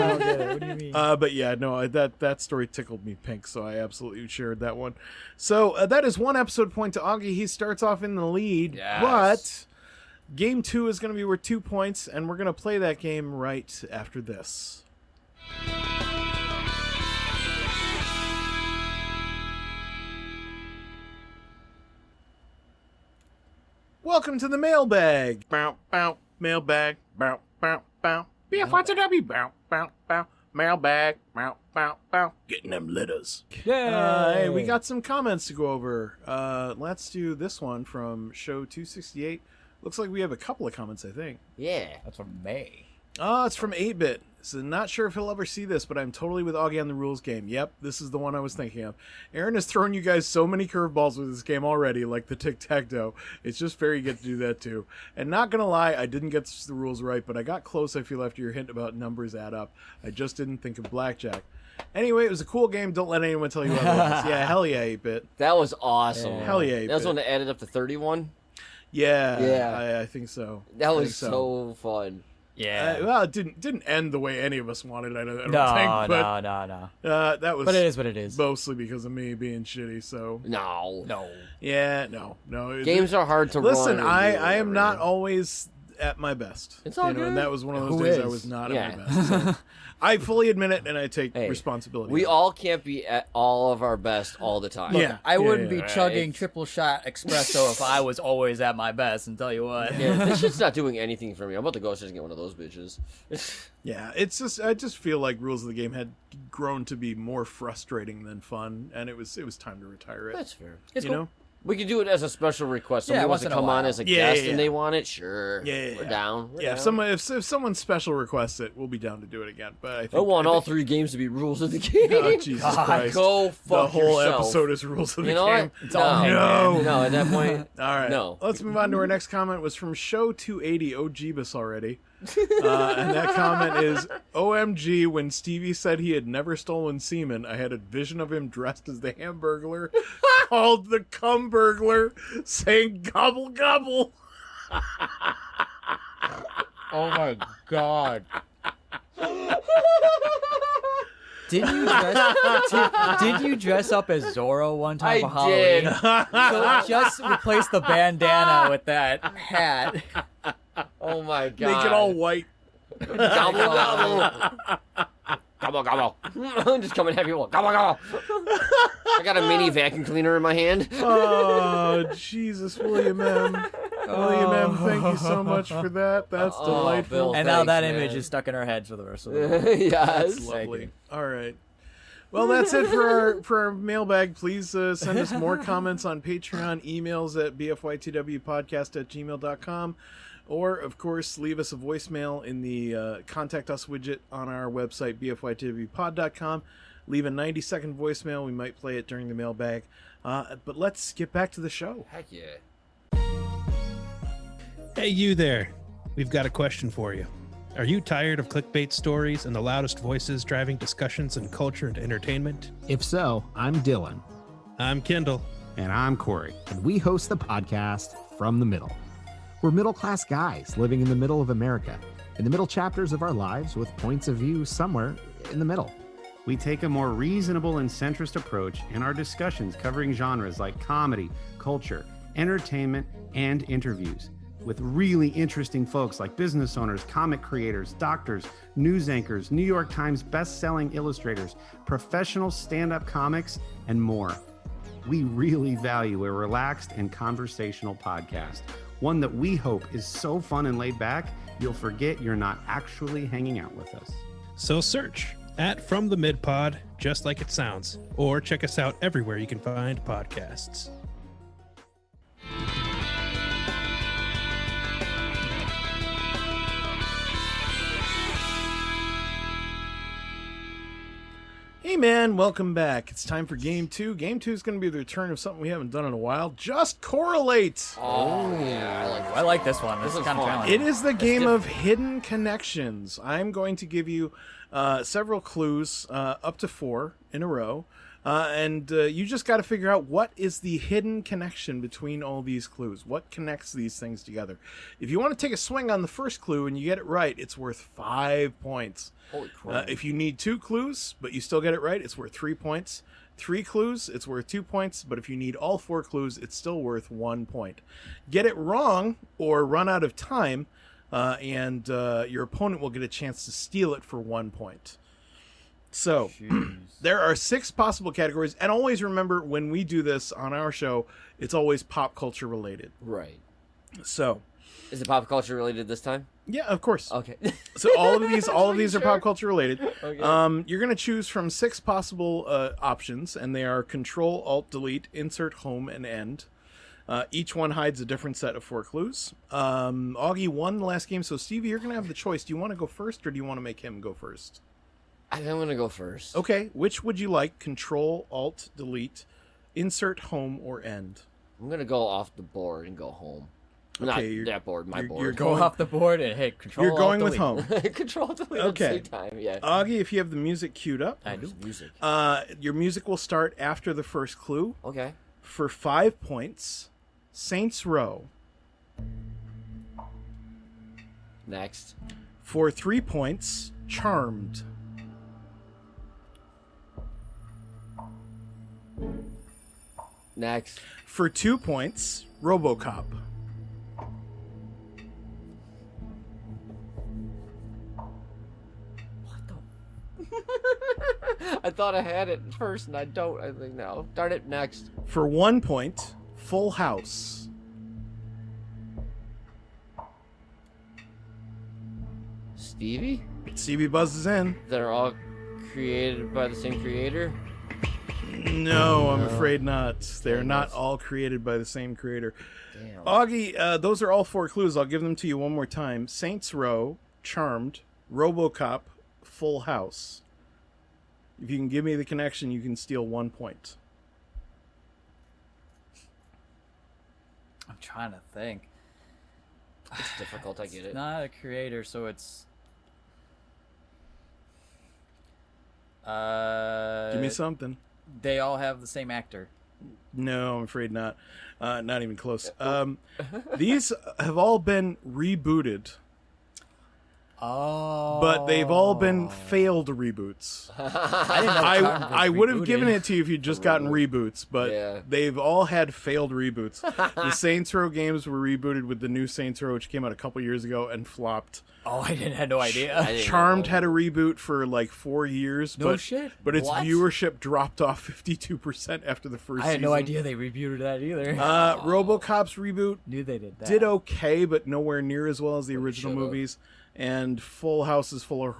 do you mean? But yeah, no, that story tickled me pink, so I absolutely shared that one. So that is 1 episode point to Augie. He starts off in the lead, but game 2 is going to be worth 2 points, and we're going to play that game right after this. Welcome to the mailbag. Bow, bow, mailbag. Bow, bow, bow. BF1W. Bow, bow, bow. Mailbag. Bow, bow, bow. Getting them letters. Hey, we got some comments to go over. Let's do this one from show 268. Looks like we have a couple of comments, I think. Yeah. That's from May. Oh, it's from 8-Bit. So not sure if he'll ever see this, but I'm totally with Augie on the rules game. Yep, this is the one I was thinking of. Aaron has thrown you guys so many curveballs with this game already, like the tic-tac-toe. It's just fair you get to do that too. And not gonna lie, I didn't get the rules right, but I got close, I feel, after your hint about numbers add up. I just didn't think of blackjack. Anyway, it was a cool game. Don't let anyone tell you otherwise. Yeah, hell yeah, 8-Bit. That was awesome. Yeah. Hell yeah, 8-Bit. That was one that added up to 31? Yeah. I think so. That was so fun. Yeah. Well, it didn't end the way any of us wanted. I don't think. But, no. That was. But it is what it is. Mostly because of me being shitty. So. No. Yeah. No. Games are hard to listen. run. I am not always at my best. It's all good. And that was one of those days I was not at my best. So. I fully admit it, and I take responsibility. We all can't be at all of our best all the time. Yeah. I wouldn't be chugging triple shot espresso if I was always at my best, and tell you what. Yeah, this shit's not doing anything for me. I'm about to go upstairs and get one of those bitches. Yeah, it's just I just feel like rules of the game had grown to be more frustrating than fun, and it was time to retire it. That's fair. It's you cool. know? We could do it as a special request. Somebody wants to come on as a guest and they want it. Sure. Yeah. We're down. If someone special requests it, we'll be down to do it again. But I want all 3 games to be rules of the game. Oh, Jesus Christ. Go fuck The whole yourself. episode is rules of the you know game. What? It's all No, at that point. All right. No. Let's move on to our next comment. It was from show 280. Oh, Jeebus already. And that comment is, OMG, when Stevie said he had never stolen semen, I had a vision of him dressed as the Hamburglar, called the Cum Burglar, saying gobble gobble. Oh my god. Did you dress up as Zorro one time for Halloween? Did. So just replace the bandana with that hat. Oh my god. Make it all white. Gobble gobble. Gobble gobble, gobble. I'm just coming at people. Gobble, gobble. I got a mini vacuum cleaner in my hand. Oh, Jesus, William M. William M., thank you so much for that. That's delightful. Bill, And now that thanks, image man. is stuck in our heads for the rest of the day. Yes. Lovely. All right. Well, that's it for our mailbag. Please send us more comments on Patreon, emails at bfytwpodcast@gmail.com, or, of course, leave us a voicemail in the Contact Us widget on our website, bfytwpod.com. Leave a 90-second voicemail. We might play it during the mailbag. But let's get back to the show. Heck yeah. Hey, you there. We've got a question for you. Are you tired of clickbait stories and the loudest voices driving discussions in culture and entertainment? If so, I'm Dylan. I'm Kendall. And I'm Corey. And we host the podcast From the Middle. We're middle-class guys living in the middle of America, in the middle chapters of our lives with points of view somewhere in the middle. We take a more reasonable and centrist approach in our discussions covering genres like comedy, culture, entertainment, and interviews, with really interesting folks like business owners, comic creators, doctors, news anchors, New York Times best-selling illustrators, professional stand-up comics, and more. We really value a relaxed and conversational podcast, one that we hope is so fun and laid back, you'll forget you're not actually hanging out with us. So search at From the Mid Pod, just like it sounds, or check us out everywhere you can find podcasts. Hey man, welcome back. It's time for Game 2. Game 2 is going to be the return of something we haven't done in a while. Just Correlate! Oh, yeah. I like this one. This is is kind of fun. challenging. It is the game of hidden connections. I'm going to give you several clues, up to 4 in a row. And you just got to figure out what is the hidden connection between all these clues. What connects these things together? If you want to take a swing on the first clue and you get it right, it's worth 5 points. Holy crap. If you need 2 clues, but you still get it right, it's worth 3 points. 3 clues, it's worth 2 points. But if you need all 4 clues, it's still worth 1 point. Get it wrong or run out of time, and your opponent will get a chance to steal it for 1 point. So, there are 6 possible categories, and always remember, when we do this on our show, it's always pop culture related. Right. So, Is it pop culture related this time? yeah, of course. Okay. So all of these are pop culture related. Okay. You're going to choose from 6 possible options, and they are Control, Alt, Delete, Insert, Home, and End. Each one hides a different set of 4 clues. Augie won the last game, so Stevie, you're going to have the choice. Do you want to go first, or do you want to make him go first? I think I'm going to go first. Okay, which would you like? Control, Alt, Delete, Insert, Home, or End? I'm going to go off the board and go home. Okay, Not that board, my you're board. Go going- off the board and hit Control. You're going Alt, with Delete. Home. Control delete Okay. at the same time, yeah. Augie, if you have the music queued up, I do. Music. your music will start after the first clue. Okay. For 5 points, Saints Row. Next. For 3 points, Charmed. Next. For 2 points, RoboCop. I thought I had it first, and I don't, I think now. Darn it, next. For 1 point, Full House. Stevie? Stevie buzzes in. They're all created by the same creator? No, I'm afraid not. They're not all created by the same creator. Damn. Augie, those are all 4 clues. I'll give them to you one more time. Saints Row, Charmed, RoboCop, Full House. If you can give me the connection, you can steal 1 point. I'm trying to think. It's difficult, I get it. Not a creator, so it's. Give me something. They all have the same actor. No, I'm afraid not. Not even close. These have all been rebooted. Oh. But they've all been failed reboots. I didn't know I would have given it to you if you'd just gotten reboots, but Yeah. they've all had failed reboots. The Saints Row games were rebooted with the new Saints Row, which came out a couple years ago and flopped. Oh, I had no idea. didn't Charmed know. had a reboot for like 4 years, No but shit. but its What? viewership dropped off 52% after the first I had season. no idea they rebooted that either. RoboCop's reboot Knew they did that. did okay, but nowhere near as well as the original should've. movies. And Full House's Fuller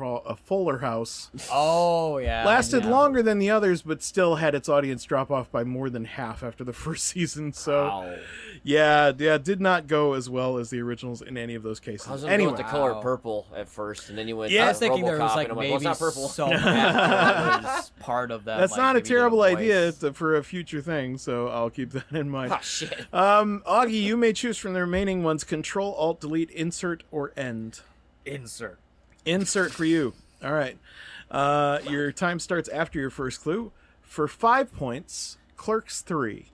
House Oh yeah. lasted yeah. longer than the others, but still had its audience drop off by more than half after the first season. So, Wow. yeah, did not go as well as the originals in any of those cases. I was gonna go Anyway, with the color Wow. purple at first, and then you went. Yeah. I was thinking there was RoboCop, like and I'm maybe well, it's not purple. some actor was part of that. that's like, not a maybe did terrible voice. idea for a future thing, so I'll keep that in mind. Ah, shit. Augie, you may choose from the remaining ones: Control, Alt, Delete, Insert, or End. Insert. Insert for you. All right. Your time starts after your first clue. For 5 points, Clerks 3.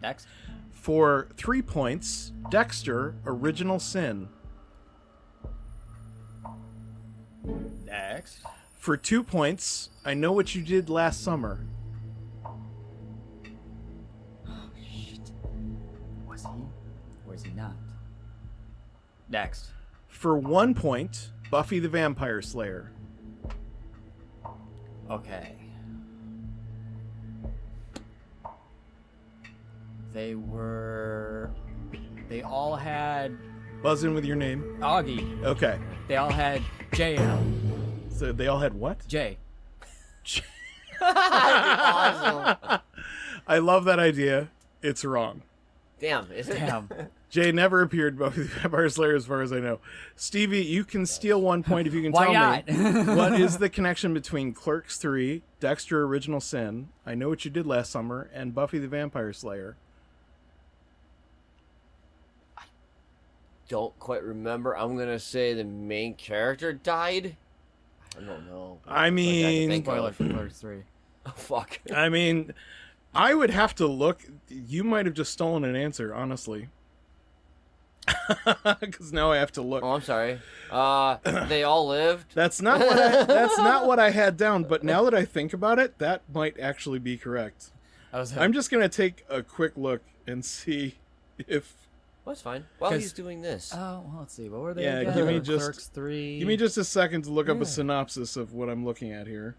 Next. For 3 points, Dexter, Original Sin. Next. For 2 points, I Know What You Did Last Summer. Was he? Or is he not? Next. For 1 point, Buffy the Vampire Slayer. Okay. They all had Buzz in with your name. Augie. Okay. They all had JL. So they all had what? J. Awesome. I love that idea. It's wrong. Damn, is it? Damn. Jay never appeared Buffy the Vampire Slayer as far as I know. Stevie, you can steal 1 point if you can Why tell not? me what is the connection between Clerks 3, Dexter Original Sin, I Know What You Did Last Summer, and Buffy the Vampire Slayer. Don't quite remember. I'm gonna say the main character died. I don't know. I mean, Think Spoiler of. for Clerks 3. Oh, fuck. I mean, I would have to look. You might have just stolen an answer, honestly. Because now I have to look. Oh, I'm sorry. They all lived. That's not what I had down. But now that I think about it, that might actually be correct. I'm just gonna take a quick look and see if. Well, that's fine. While 'Cause- he's doing this. Oh, well, let's see. What were they? Yeah, again? give me Clerks 3. Give me just a second to look up Yeah. a synopsis of what I'm looking at here.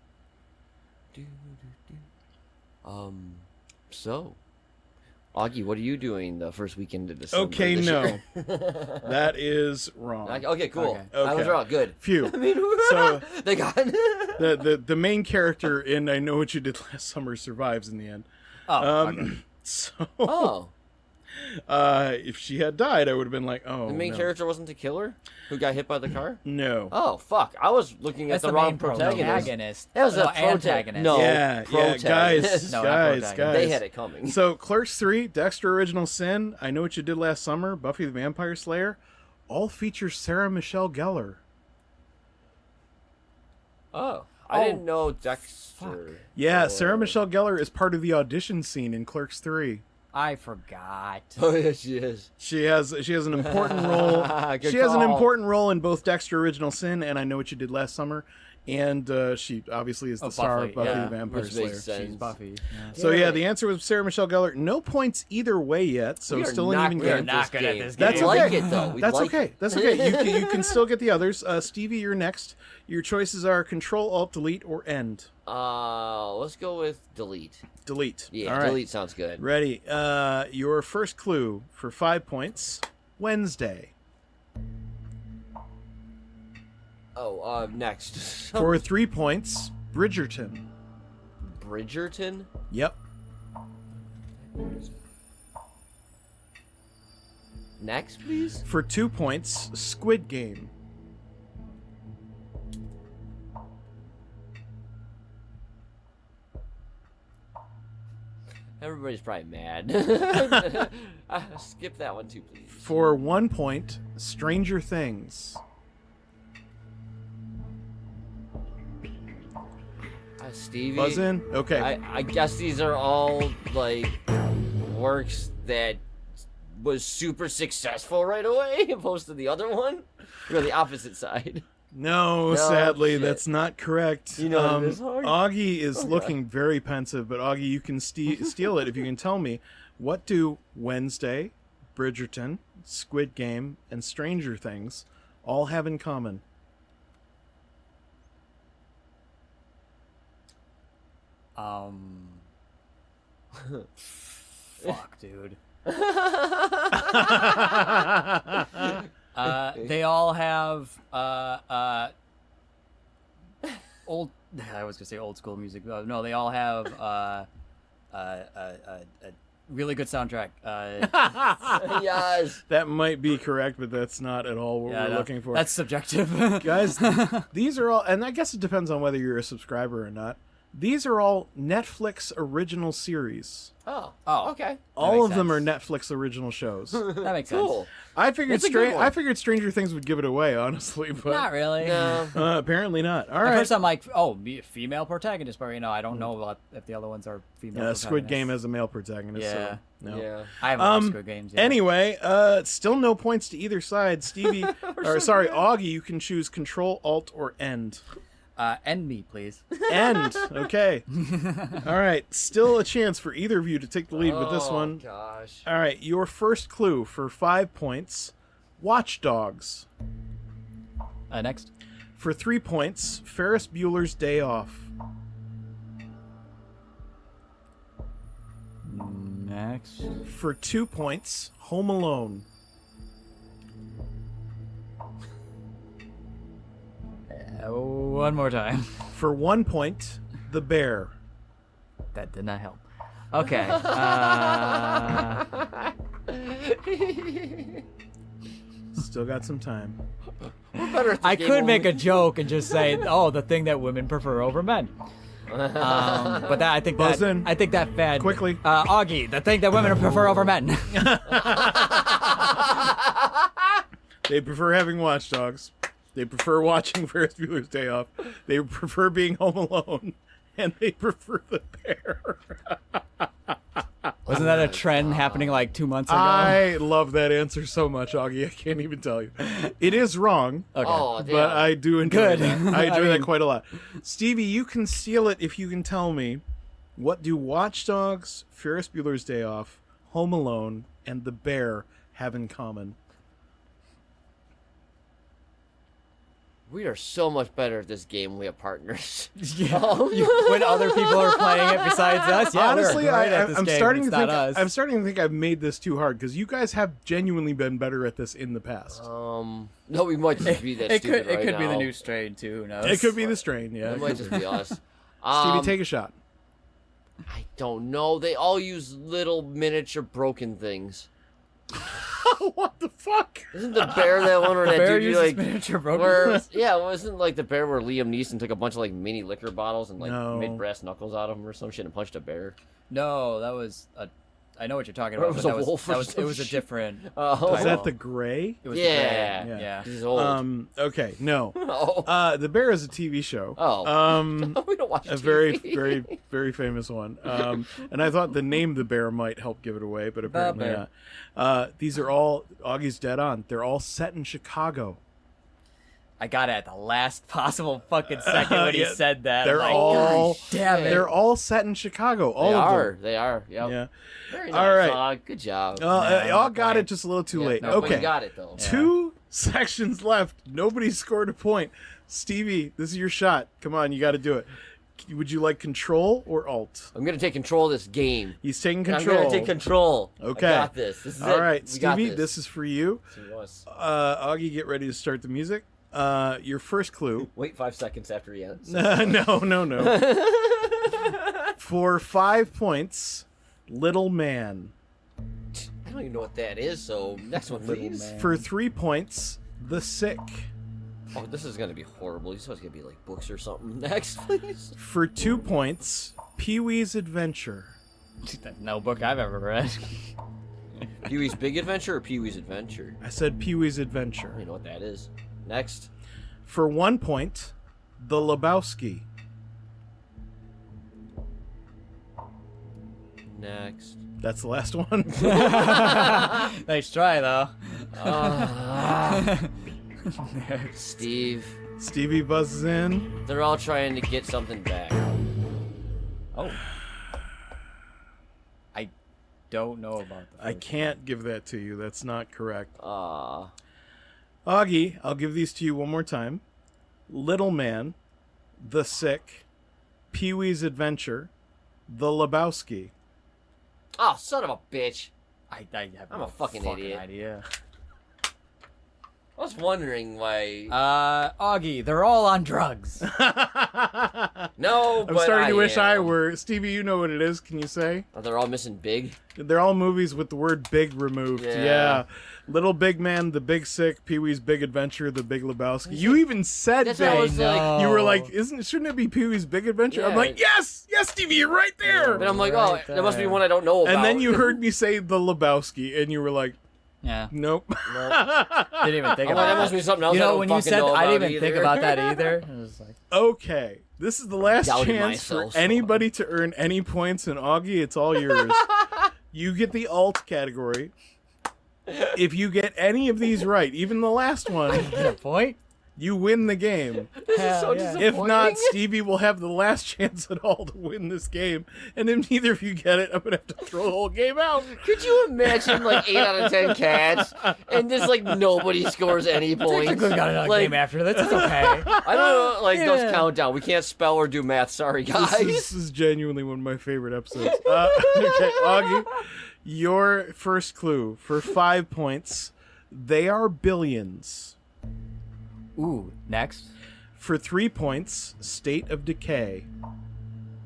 So, Augie, what are you doing the first weekend of December? Okay, this no, year? that is wrong. Okay, cool. Okay. I was wrong. Good. Phew. I mean, So they got. the main character in I Know What You Did Last Summer survives in the end. Oh, okay. So Oh, if she had died, I would have been like, oh, the main no. character wasn't the killer who got hit by the car. No. Oh, fuck! I was looking at That's the the wrong main protagonist. That was No, a protagonist. antagonist. No, yeah, protagonist. guys, No, not guys. protagonist. They had it coming. So Clerks 3, Dexter Original Sin, I Know What You Did Last Summer, Buffy the Vampire Slayer, all feature Sarah Michelle Gellar. Oh, I didn't know Dexter. Yeah, or- Sarah Michelle Gellar is part of the audition scene in Clerks 3. I forgot. Oh yeah, she is. She has an important role. Good She has an call. important role in both Dexter Original Sin and I Know What You Did Last Summer, and she obviously is the star of Buffy yeah. the Vampire Which Slayer. makes sense. She's Buffy. Yeah. So yeah, the answer was Sarah Michelle Gellar. No points either way yet, so We are still an not even good at game. not this good at game. this That's We okay. like it though. We That's like okay. it. That's okay. You can still get the others. Stevie, you're next. Your choices are Control, Alt, Delete, or End. Let's go with delete. Delete. Yeah, All right. delete sounds good. Ready. Your first clue for 5 points. Wednesday. Oh, next. For 3 points. Bridgerton. Bridgerton. Yep. Next, please. For 2 points. Squid Game. Everybody's probably mad. Skip that one too, please. For 1 point. Stranger Things. Stevie. Buzz in? Okay. I guess these are all like works that was super successful right away, opposed to the other one. You're the opposite side. No, No, sadly, shit. that's not correct. You know what it is, Augie? Augie is looking very pensive, but Augie, you can steal it if you can tell me, what do Wednesday, Bridgerton, Squid Game, and Stranger Things all have in common? Fuck, dude. They all have old. I was gonna say old school music. No, they all have a really good soundtrack. Yes. That might be correct, but that's not at all what Yeah, we're no, looking for. That's subjective. Guys, these are all, and I guess it depends on whether you're a subscriber or not. These are all Netflix original series. Oh. Oh. Okay. All makes of them are sense. Netflix original shows. That makes Cool. sense. I figured It's a good one. I figured Stranger Things would give it away, honestly, but Not really. No. apparently not. All At right. first, I'm like, oh, female protagonist, but I don't know about if the other ones are female. Squid Game protagonists. has a male protagonist. Yeah. So, no. Yeah. I haven't watched Squid Games yet. Anyway, still no points to either side. Stevie, or sorry, Augie, you can choose Control, Alt, or End. End me, please. End. Okay. All right. Still a chance for either of you to take the lead with this one. Gosh. All right. Your first clue for 5 points. Watch Dogs. Next. For 3 points, Ferris Bueller's Day Off. Next. For 2 points, Home Alone. One more time. For 1 point, The Bear. That did not help. Okay. Still got some time. I could make a joke and just say, "Oh, the thing that women prefer over men." But that I think Buzz that in. I think that fad Quickly. Augie, the thing that women prefer over men. They prefer having watchdogs. They prefer watching Ferris Bueller's Day Off. They prefer being home alone. And they prefer the bear. Wasn't that a trend happening like 2 months ago? I love that answer so much, Augie. I can't even tell you. It is wrong, Okay. Oh, damn. but I do enjoy Good. that. I I enjoy that mean- quite a lot. Stevie, you can steal it if you can tell me, what do Watch Dogs, Ferris Bueller's Day Off, Home Alone, and The Bear have in common? We are so much better at this game when we have partners. Yeah. When other people are playing it besides us, yeah, Honestly, we're great at this I'm game. starting It's to not think us. I'm starting to think I've made this too hard because you guys have genuinely been better at this in the past. No, we might just be that It stupid could right be the now. new strain too. Who knows? It could be the strain, yeah. It might just be us. Stevie, take a shot. I don't know. They all use little miniature broken things. What the fuck? Isn't the bear that one where that Bear dude you uses like miniature broken where things? yeah, wasn't like the bear where Liam Neeson took a bunch of like mini liquor bottles and like No. made brass knuckles out of them or some shit and punched a bear? No, that was a. I know what you're talking Or it about. was But a that was, wolf that or was some it was a shit. different. Oh, Is that the gray? It was Yeah. the gray. Yeah. He's old. Okay, no. Oh. The Bear is a TV show. Oh. We don't watch A TV. very, very, very famous one. And I thought the name The Bear might help give it away, but apparently Bear. not. These are all, Augie's dead on. They're all set in Chicago. I got it at the last possible fucking second when he Yeah, said that. they're I'm like, all- "Gosh, damn it. They're all set in Chicago. All They of are. them. They are. Yep. Yeah. Very All nice, right. dog. Good job. Y'all got it just a little too Yeah, late. no, but Okay. you got it though. 2 sections left. Nobody scored a point. Stevie, this is your shot. Come on, you got to do it. Would you like Control or Alt? I'm gonna take control of this game. He's taking I'm control. gonna take control. Okay. I got this. This is it. All right, We got Stevie, this. this is for you. Augie, get ready to start the music. Your first clue. Wait 5 seconds after he ends. No. For 5 points, Little Man. I don't even know what that is. So next one, please. For 3 points, The Sick. Oh, this is gonna be horrible. This is gonna be like books or something. Next, please. For 2 points, Pee-wee's Adventure. No book I've ever read. Pee-wee's Big Adventure or Pee-wee's Adventure? I said Pee-wee's I Adventure. don't even know what that is. Next. For 1 point, The Lebowski. Next. That's the last one. Nice try, though. Steve. Stevie buzzes in. They're all trying to get something back. Oh. I don't know about that. I can't give that to you. That's not correct. Aw. Augie, I'll give these to you one more time. Little Man, The Sick, Pee-wee's Adventure, The Lebowski. Oh, son of a bitch. I have I'm no a fucking idiot. idea. I was wondering why. Augie, they're all on drugs. No, but I'm starting to wish I am. were. Stevie, you know what it is. Can you say? Oh, they're all missing big. They're all movies with the word big removed. Yeah. Little Big Man, The Big Sick, Pee-wee's Big Adventure, The Big Lebowski. You even said That's what I was like. You were like, shouldn't it be Pee-wee's Big Adventure? I'm Yeah. like, yes, Stevie, you're right there. But I'm like, Right there must be there. one I don't know about. And then you heard me say The Lebowski, and you were like, Yeah. nope. Didn't even think I'm like, about that must be something else. You I know, don't when you fucking said know I about didn't even think either. about that either. I was like, Okay, this is the last Doubting chance for myself so anybody to earn any points, and Augie, it's all yours. You get the alt category. If you get any of these right, even the last one, get a point? you win the game. This is so Hell yeah. disappointing. If not, Stevie will have the last chance at all to win this game. And if neither of you get it, I'm going to have to throw the whole game out. Could you imagine like 8 out of 10 cats and just like nobody scores any points? Technically got another Like, game after this. It's okay. I don't know, like those Yeah. countdown. We can't spell or do math. Sorry, guys. This is genuinely one of my favorite episodes. Okay, Augie, your first clue for 5 points. They are billions. Ooh, next. For 3 points, State of Decay.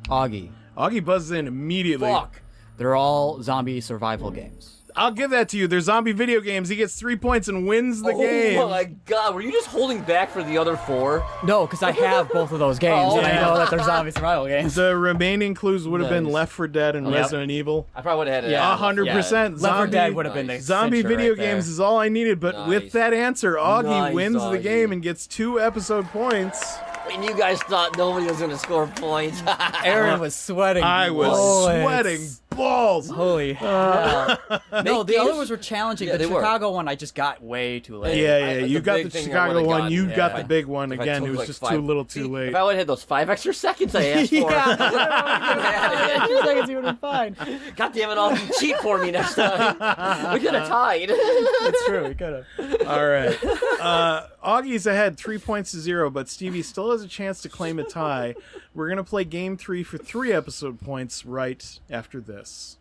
Augie. Augie buzzes in immediately. Fuck. They're all zombie survival games. I'll give that to you. They're zombie video games. He gets 3 points and wins the game. Oh my god, were you just holding back for the other 4? No, because I have both of those games, Oh, and I yeah. know that they're zombie survival games. The remaining clues would have been Nice. Left 4 Dead and Yep. Resident Evil. I probably would have had it. Yeah. 100%. Left 4 Dead Zombie- would have been the Zombie cincher video right there. games is all I needed, but Nice. with that answer, Augie Nice, wins the Augie. game and gets 2 episode points. And you guys thought nobody was going to score points. Aaron was sweating. I was bullets. sweating balls. Holy hell. No, the games- other ones were challenging. Yeah, the they were. Chicago one I just got way too late. Yeah, you the got big the thing I Chicago would've one. gotten, You got yeah. the big one. If I Again, took, it was like, just 5 too little too See, late. If I would have had those 5 extra seconds I asked for. Yeah. 2 seconds, you would have been fine. God damn it, Augie, cheat for me next time. We could have tied. It's true, we could have. All right. Augie's ahead 3 points to 0, but Stevie still has a chance to claim a tie. We're going to play game 3 for 3 episode points right after this.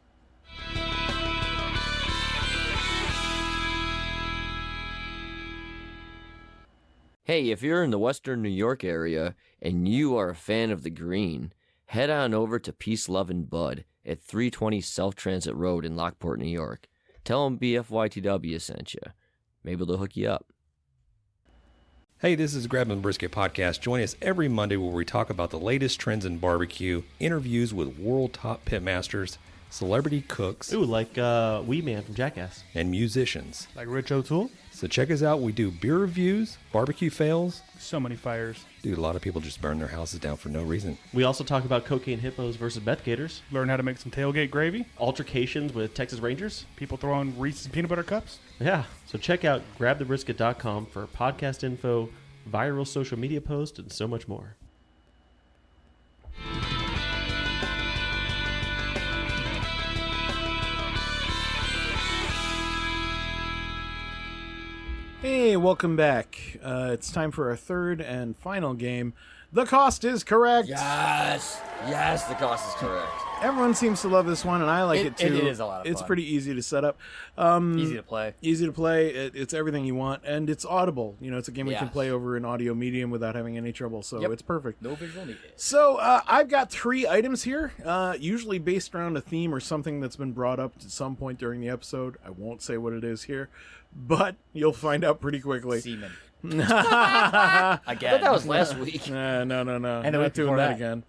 Hey, if you're in the Western New York area and you are a fan of the green, head on over to Peace, Love, and Bud at 320 South Transit Road in Lockport, New York. Tell them BFYTW sent you. Maybe they'll hook you up. Hey, this is Grab and Brisket Podcast. Join us every Monday where we talk about the latest trends in barbecue, interviews with world top pitmasters, celebrity cooks, Ooh, like Wee Man from Jackass. and musicians. Like Rich O'Toole? So check us out. We do beer reviews, barbecue fails. So many fires. Dude, a lot of people just burn their houses down for no reason. We also talk about cocaine hippos versus Meth Gators, Learn how to make some tailgate gravy. altercations with Texas Rangers. People throwing Reese's peanut butter cups. Yeah, so check out grabthebrisket.com for podcast info, viral social media posts, and so much more. Hey, welcome back. It's time for our third and final game. The cost is correct. Yes. Yes, the cost is correct. Everyone seems to love this one, and I like it too. It is a lot of It's fun. pretty easy to set up. Easy to play. Easy to play. It's everything you want, and it's audible. You know, it's a game we can Yes. play over an audio medium without having any trouble, so Yep. it's perfect. No visual needed. So I've got 3 items here, usually based around a theme or something that's been brought up at some point during the episode. I won't say what it is here, but you'll find out pretty quickly. Semen. I thought Again. that was last week. No. And the Not week doing before that that. again.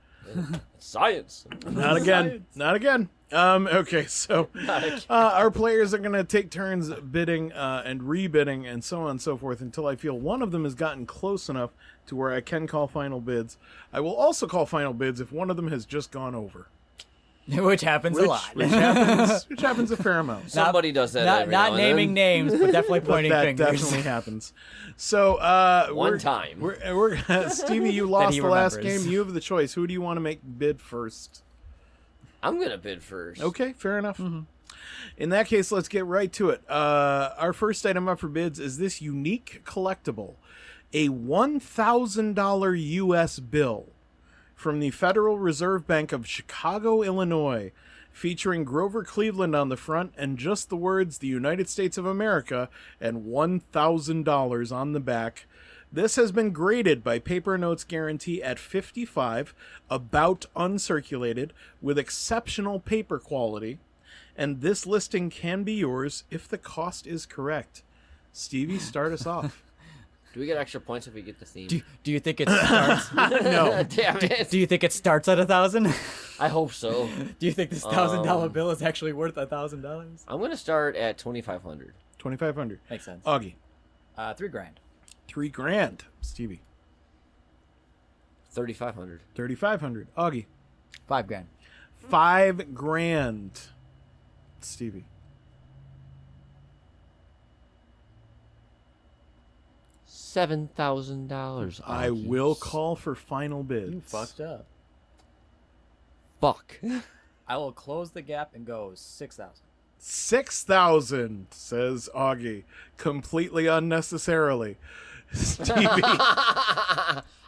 Science. Not again. Not again. Okay, so our players are going to take turns bidding and rebidding and so on and so forth until I feel one of them has gotten close enough to where I can call final bids. I will also call final bids if one of them has just gone over. Which happens a lot. Which happens a fair amount. Somebody does that. Not every now and naming then. names, but definitely But pointing that fingers. definitely happens. So One time. we're Stevie, you lost he the last remembers. game. You have the choice. Who do you want to make bid first? I'm gonna bid first. Okay, fair enough. In that case, let's get right to it. Our first item up for bids is this unique collectible, a $1,000 U.S. bill from the Federal Reserve Bank of Chicago, Illinois, featuring Grover Cleveland on the front and just the words "The United States of America" and $1,000 on the back. This has been graded by Paper Notes Guarantee at 55, about uncirculated, with exceptional paper quality. And this listing can be yours if the cost is correct. Stevie, start us off. Do we get extra points if we get the theme? Do you think it starts? No. Damn it. Do you think it starts at 1,000? I hope so. Do you think this $1,000 bill is actually worth $1,000? I'm gonna start at 2,500. 2,500. Makes sense. Augie. $3,000. $3,000. Stevie. 3,500. 3,500. Augie. $5,000. $5,000. Stevie. $7,000. I will call for final bids. You fucked up. Fuck. I will close the gap and go 6,000. 6,000, says Augie, completely unnecessarily. Stevie.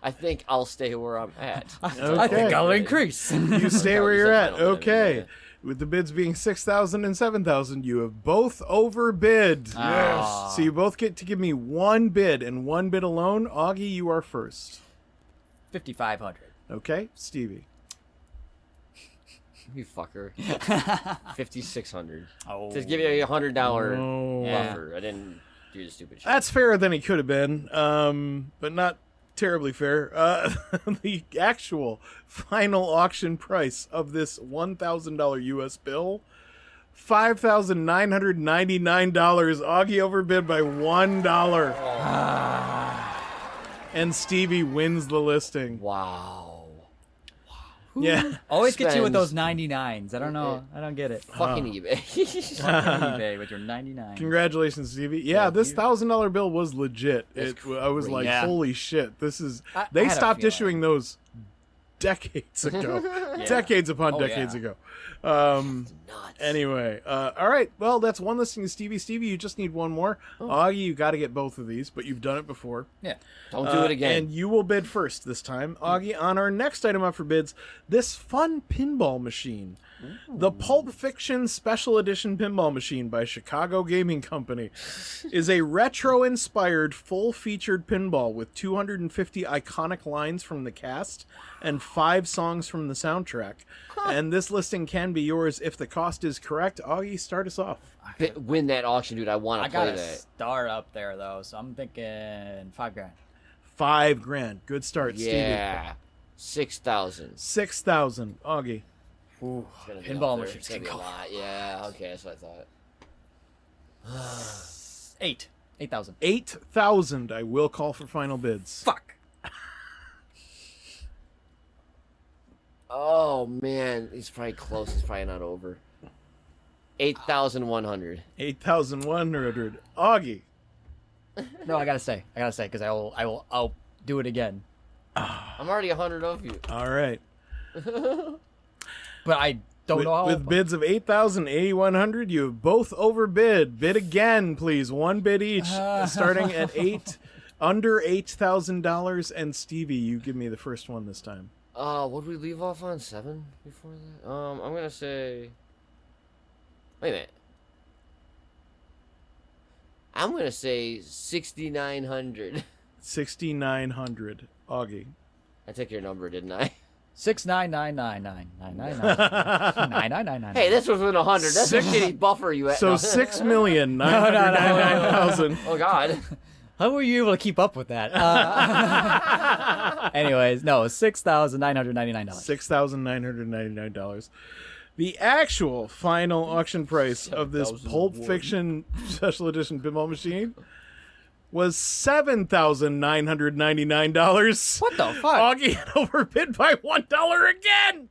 I think I'll stay where I'm at. I think I'll increase. You stay where you're at. Final bid, Okay. yeah. With the bids being 6,000 and 7,000, you have both overbid. Yes. So you both get to give me one bid and one bid alone. Augie, you are first. 5,500. Okay, Stevie. You fucker. 5,600. Oh. Just give you a $100 No. buffer. I didn't do the stupid shit. That's fairer than he could have been, but not terribly fair. The actual final auction price of this $1,000 U.S. bill, $5,999. Augie overbid by $1. And Stevie wins the listing. Wow. Yeah. Always get you with Spends- those 99s. I don't know. I don't get it. Fucking eBay. Fucking eBay with your 99. Congratulations, Stevie. Yeah, this $1,000 bill was legit. I was like, Yeah. holy shit, this is. I They had a stopped feeling. issuing those decades ago, Yeah. decades upon Oh, decades yeah. ago. Nuts. Anyway, all right. Well, that's one listing to Stevie. Stevie, you just need one more. Augie, you got to get both of these, but you've done it before. Yeah. Don't do it again. And you will bid first this time. Augie, on our next item up for bids, this fun pinball machine. The Pulp Fiction Special Edition Pinball Machine by Chicago Gaming Company is a retro-inspired, full-featured pinball with 250 iconic lines from the cast and 5 songs from the soundtrack. And this listing can be yours if the cost is correct. Augie, start us off. Win that auction, dude. I want I to play got a that. star up there, though, so I'm thinking $5,000. $5,000. Good start, Yeah. 6,000. Stevie. 6,000. Augie. Ooh, It's gonna be pinball up there. machines It's gonna can be a go. lot. Yeah. Okay, that's what I thought. 8,000. 8,000. I will call for final bids. Fuck. Oh man, he's probably close. He's probably not over. 8,100. 8,100. Augie. No, I gotta say, because I'll do it again. I'm already 100 of you. All right. But I don't know how. With bids of 8,000, 8,100, you have both overbid. Bid again, please. One bid each, starting at under $8,000. And Stevie, you give me the first one this time. What did we leave off on? 7 before that? I'm gonna say. Wait a minute. I'm gonna say 6,900. 6,900. Augie. I took your number, didn't I? 6,999,999. Hey, this was with 100. That's a shitty buffer you had. So No. 6,999,000. Oh God. How were you able to keep up with that? Anyways, no, $6,999. $6,999. The actual final auction price of this Pulp Fiction Special Edition pinball machine was $7,999. What the fuck? Augie had overbid by $1 again.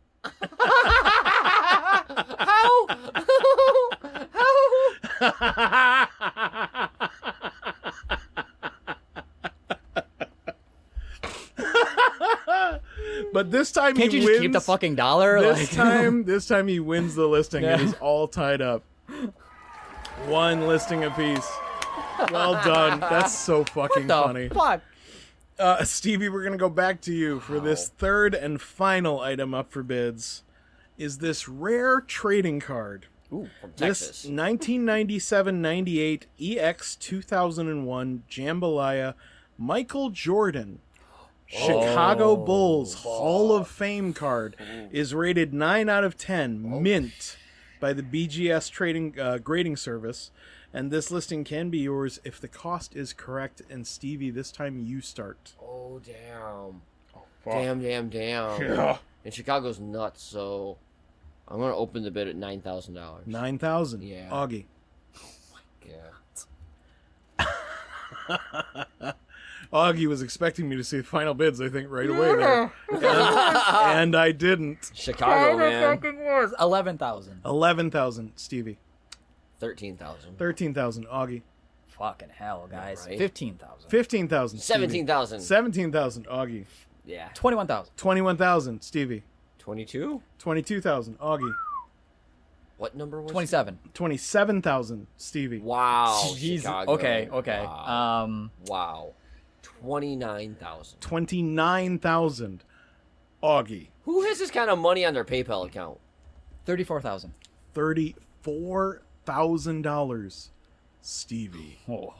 But this time Can't he you wins. just keep the fucking dollar? This time he wins the listing. It is all tied up. One listing apiece. Well done. That's so fucking funny. Fuck. Stevie, we're gonna go back to you for this third and final item up for bids. Is this rare trading card? Ooh, from This Texas. 1997-98 EX 2001 Jambalaya Michael Jordan Chicago Bulls Hall of Fame card is rated 9 out of 10 mint by the BGS trading grading service, and this listing can be yours if the cost is correct. And Stevie, this time you start. Oh, damn. fuck. Damn. Yeah. And Chicago's nuts, so I'm going to open the bid at $9,000. 9,000. Yeah. Augie. Yeah. Augie was expecting me to see the final bids, I think, right away there. And I didn't. Chicago, man. 11,000. 11,000, Stevie. 13,000. 13,000, Augie. Fucking hell, guys. Right. 15,000. 15,000, Stevie. 17,000. 17,000, Augie. Yeah. 21,000. 21,000, Stevie. 22? 22,000, Augie. What number was 27. 27,000, Stevie. Wow. Jeez. Chicago. Okay. Wow. Wow. 29,000. 29,000, Augie. Who has this kind of money on their PayPal account? 34,000. $34,000, Stevie. Oh.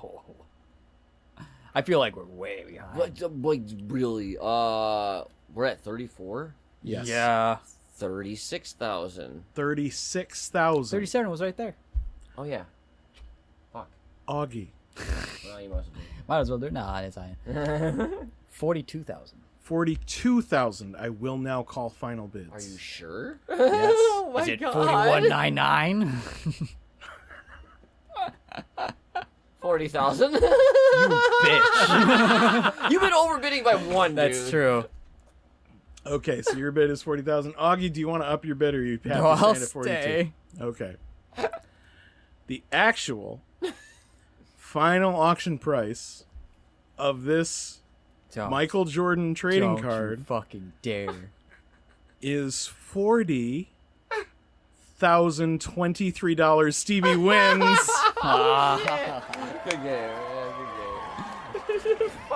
I feel like we're way behind. Like, really? We're at 34? Yes. Yeah. 36,000. 36,000. 37 was right there. Oh, yeah. Fuck. Augie. Well, you must have been. Might as well do it. Nah, it's fine. 42,000. 42,000. I will now call final bids. Are you sure? Yes. Oh, my Is it God. 4199? 40,000. You bitch. You've been overbidding by one, dude. That's true. Okay, so your bid is 40,000. Augie, do you want to up your bid, or are you happy No, I'll staying at 42? stay. Okay. The actual final auction price of this Michael Jordan trading Don't card you fucking dare. is $40,023. Stevie wins Good game.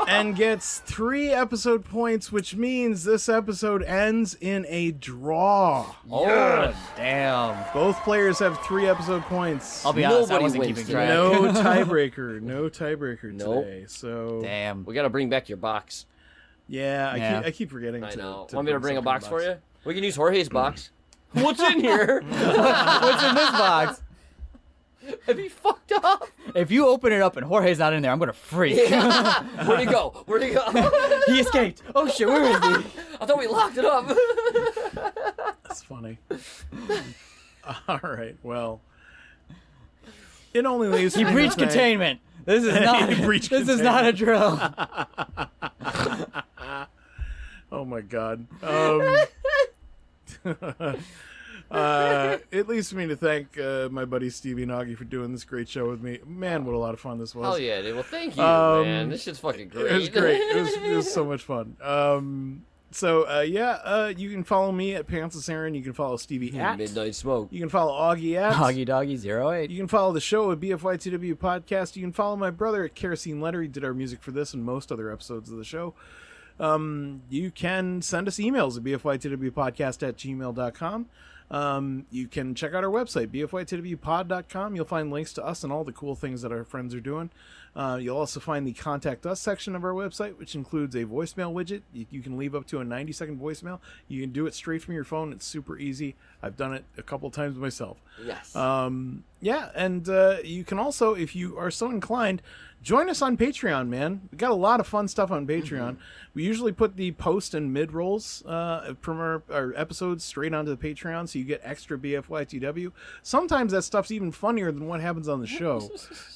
and gets 3 episode points, which means this episode ends in a draw. Oh, damn. Both players have 3 episode points. I'll be honest, I Nobody wasn't wins keeping today. track. No tiebreaker. No tiebreaker Nope. today. So Damn. We got to bring back your box. yeah, I keep forgetting. I know. To Want me to bring a something box for you? We can use Jorge's box. What's in here? What's in this box? Have you fucked up? If you open it up and Jorge's not in there, I'm gonna freak. Where'd he go? Where'd he go? He escaped. Oh shit, where is he? I thought we locked it up. That's funny. All right. Well, it only leaves. He me to breached thank- containment. This is not. He breached This is not a drill. Oh my god. It leaves me to thank my buddy Stevie and Augie for doing this great show with me. Man, what a lot of fun this was. Hell yeah, dude. Well, thank you, man. This shit's fucking great. It was great. It was so much fun. You can follow me at Pantsless Aaron. You can follow Stevie at Midnight Smoke. You can follow Augie at Augie Doggy 08. You can follow the show at BFYTW Podcast. You can follow my brother at Kerosene Letter. He did our music for this and most other episodes of the show. You can send us emails at bfytwpodcast@gmail.com. You can check out our website, bfytwpod.com. You'll find links to us and all the cool things that our friends are doing. You'll also find the Contact Us section of our website, which includes a voicemail widget. You can leave up to a 90-second voicemail. You can do it straight from your phone. It's super easy. I've done it a couple times myself. Yes. You can also, if you are so inclined, join us on Patreon, man. We got a lot of fun stuff on Patreon. We usually put the post and mid rolls from our episodes straight onto the Patreon, so you get extra BFYTW. Sometimes that stuff's even funnier than what happens on the show.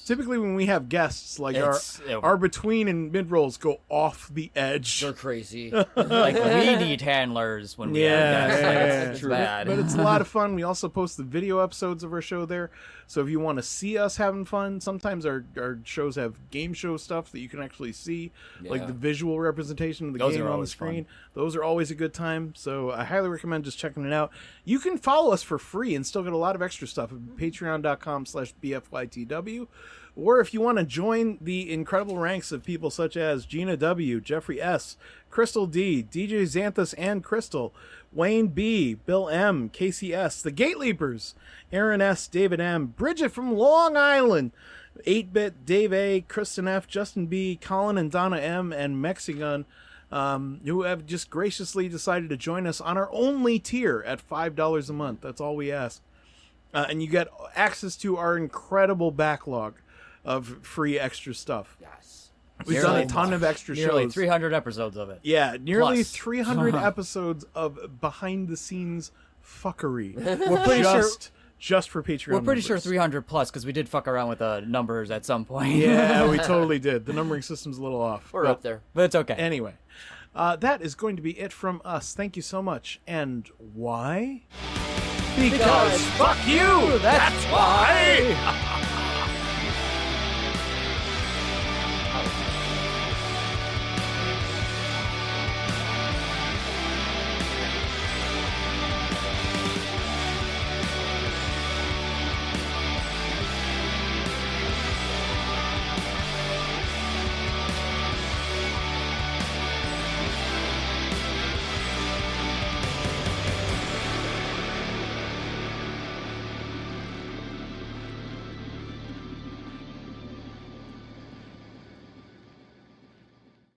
Typically, when we have guests, podcasts. Like It's- our between and mid rolls go off the edge. They're crazy. Like we need handlers when we have guests. Like, it's bad. But it's a lot of fun. We also post the video episodes of our show there. So if you want to see us having fun, sometimes our shows have game show stuff that you can actually see, like the visual representation of the game on the screen. Fun. Those are always a good time. So I highly recommend just checking it out. You can follow us for free and still get a lot of extra stuff at patreon.com/BFYTW. Or if you want to join the incredible ranks of people such as Gina W., Jeffrey S., Crystal D., DJ Xanthus and Crystal, Wayne B., Bill M., Kacey S., the GateLeapers, Erin S., David M., Bridget from Long Island, 8-Bit, Dave A., Kristin F., Justin B., Colin and Donna M., and Mexi, who have just graciously decided to join us on our only tier at $5 a month. That's all we ask. And you get access to our incredible backlog of free extra stuff. Yes. We've done a ton of extra Nearly shows. 300 episodes of it. Yeah, nearly Plus. 300 episodes of behind-the-scenes fuckery. We're pretty just for Patreon We're pretty sure members. 300 plus because we did fuck around with the numbers at some point. Yeah, we totally did. The numbering system's a little off. We're up there. But it's okay. Anyway, that is going to be it from us. Thank you so much. And why? Because fuck you! That's why!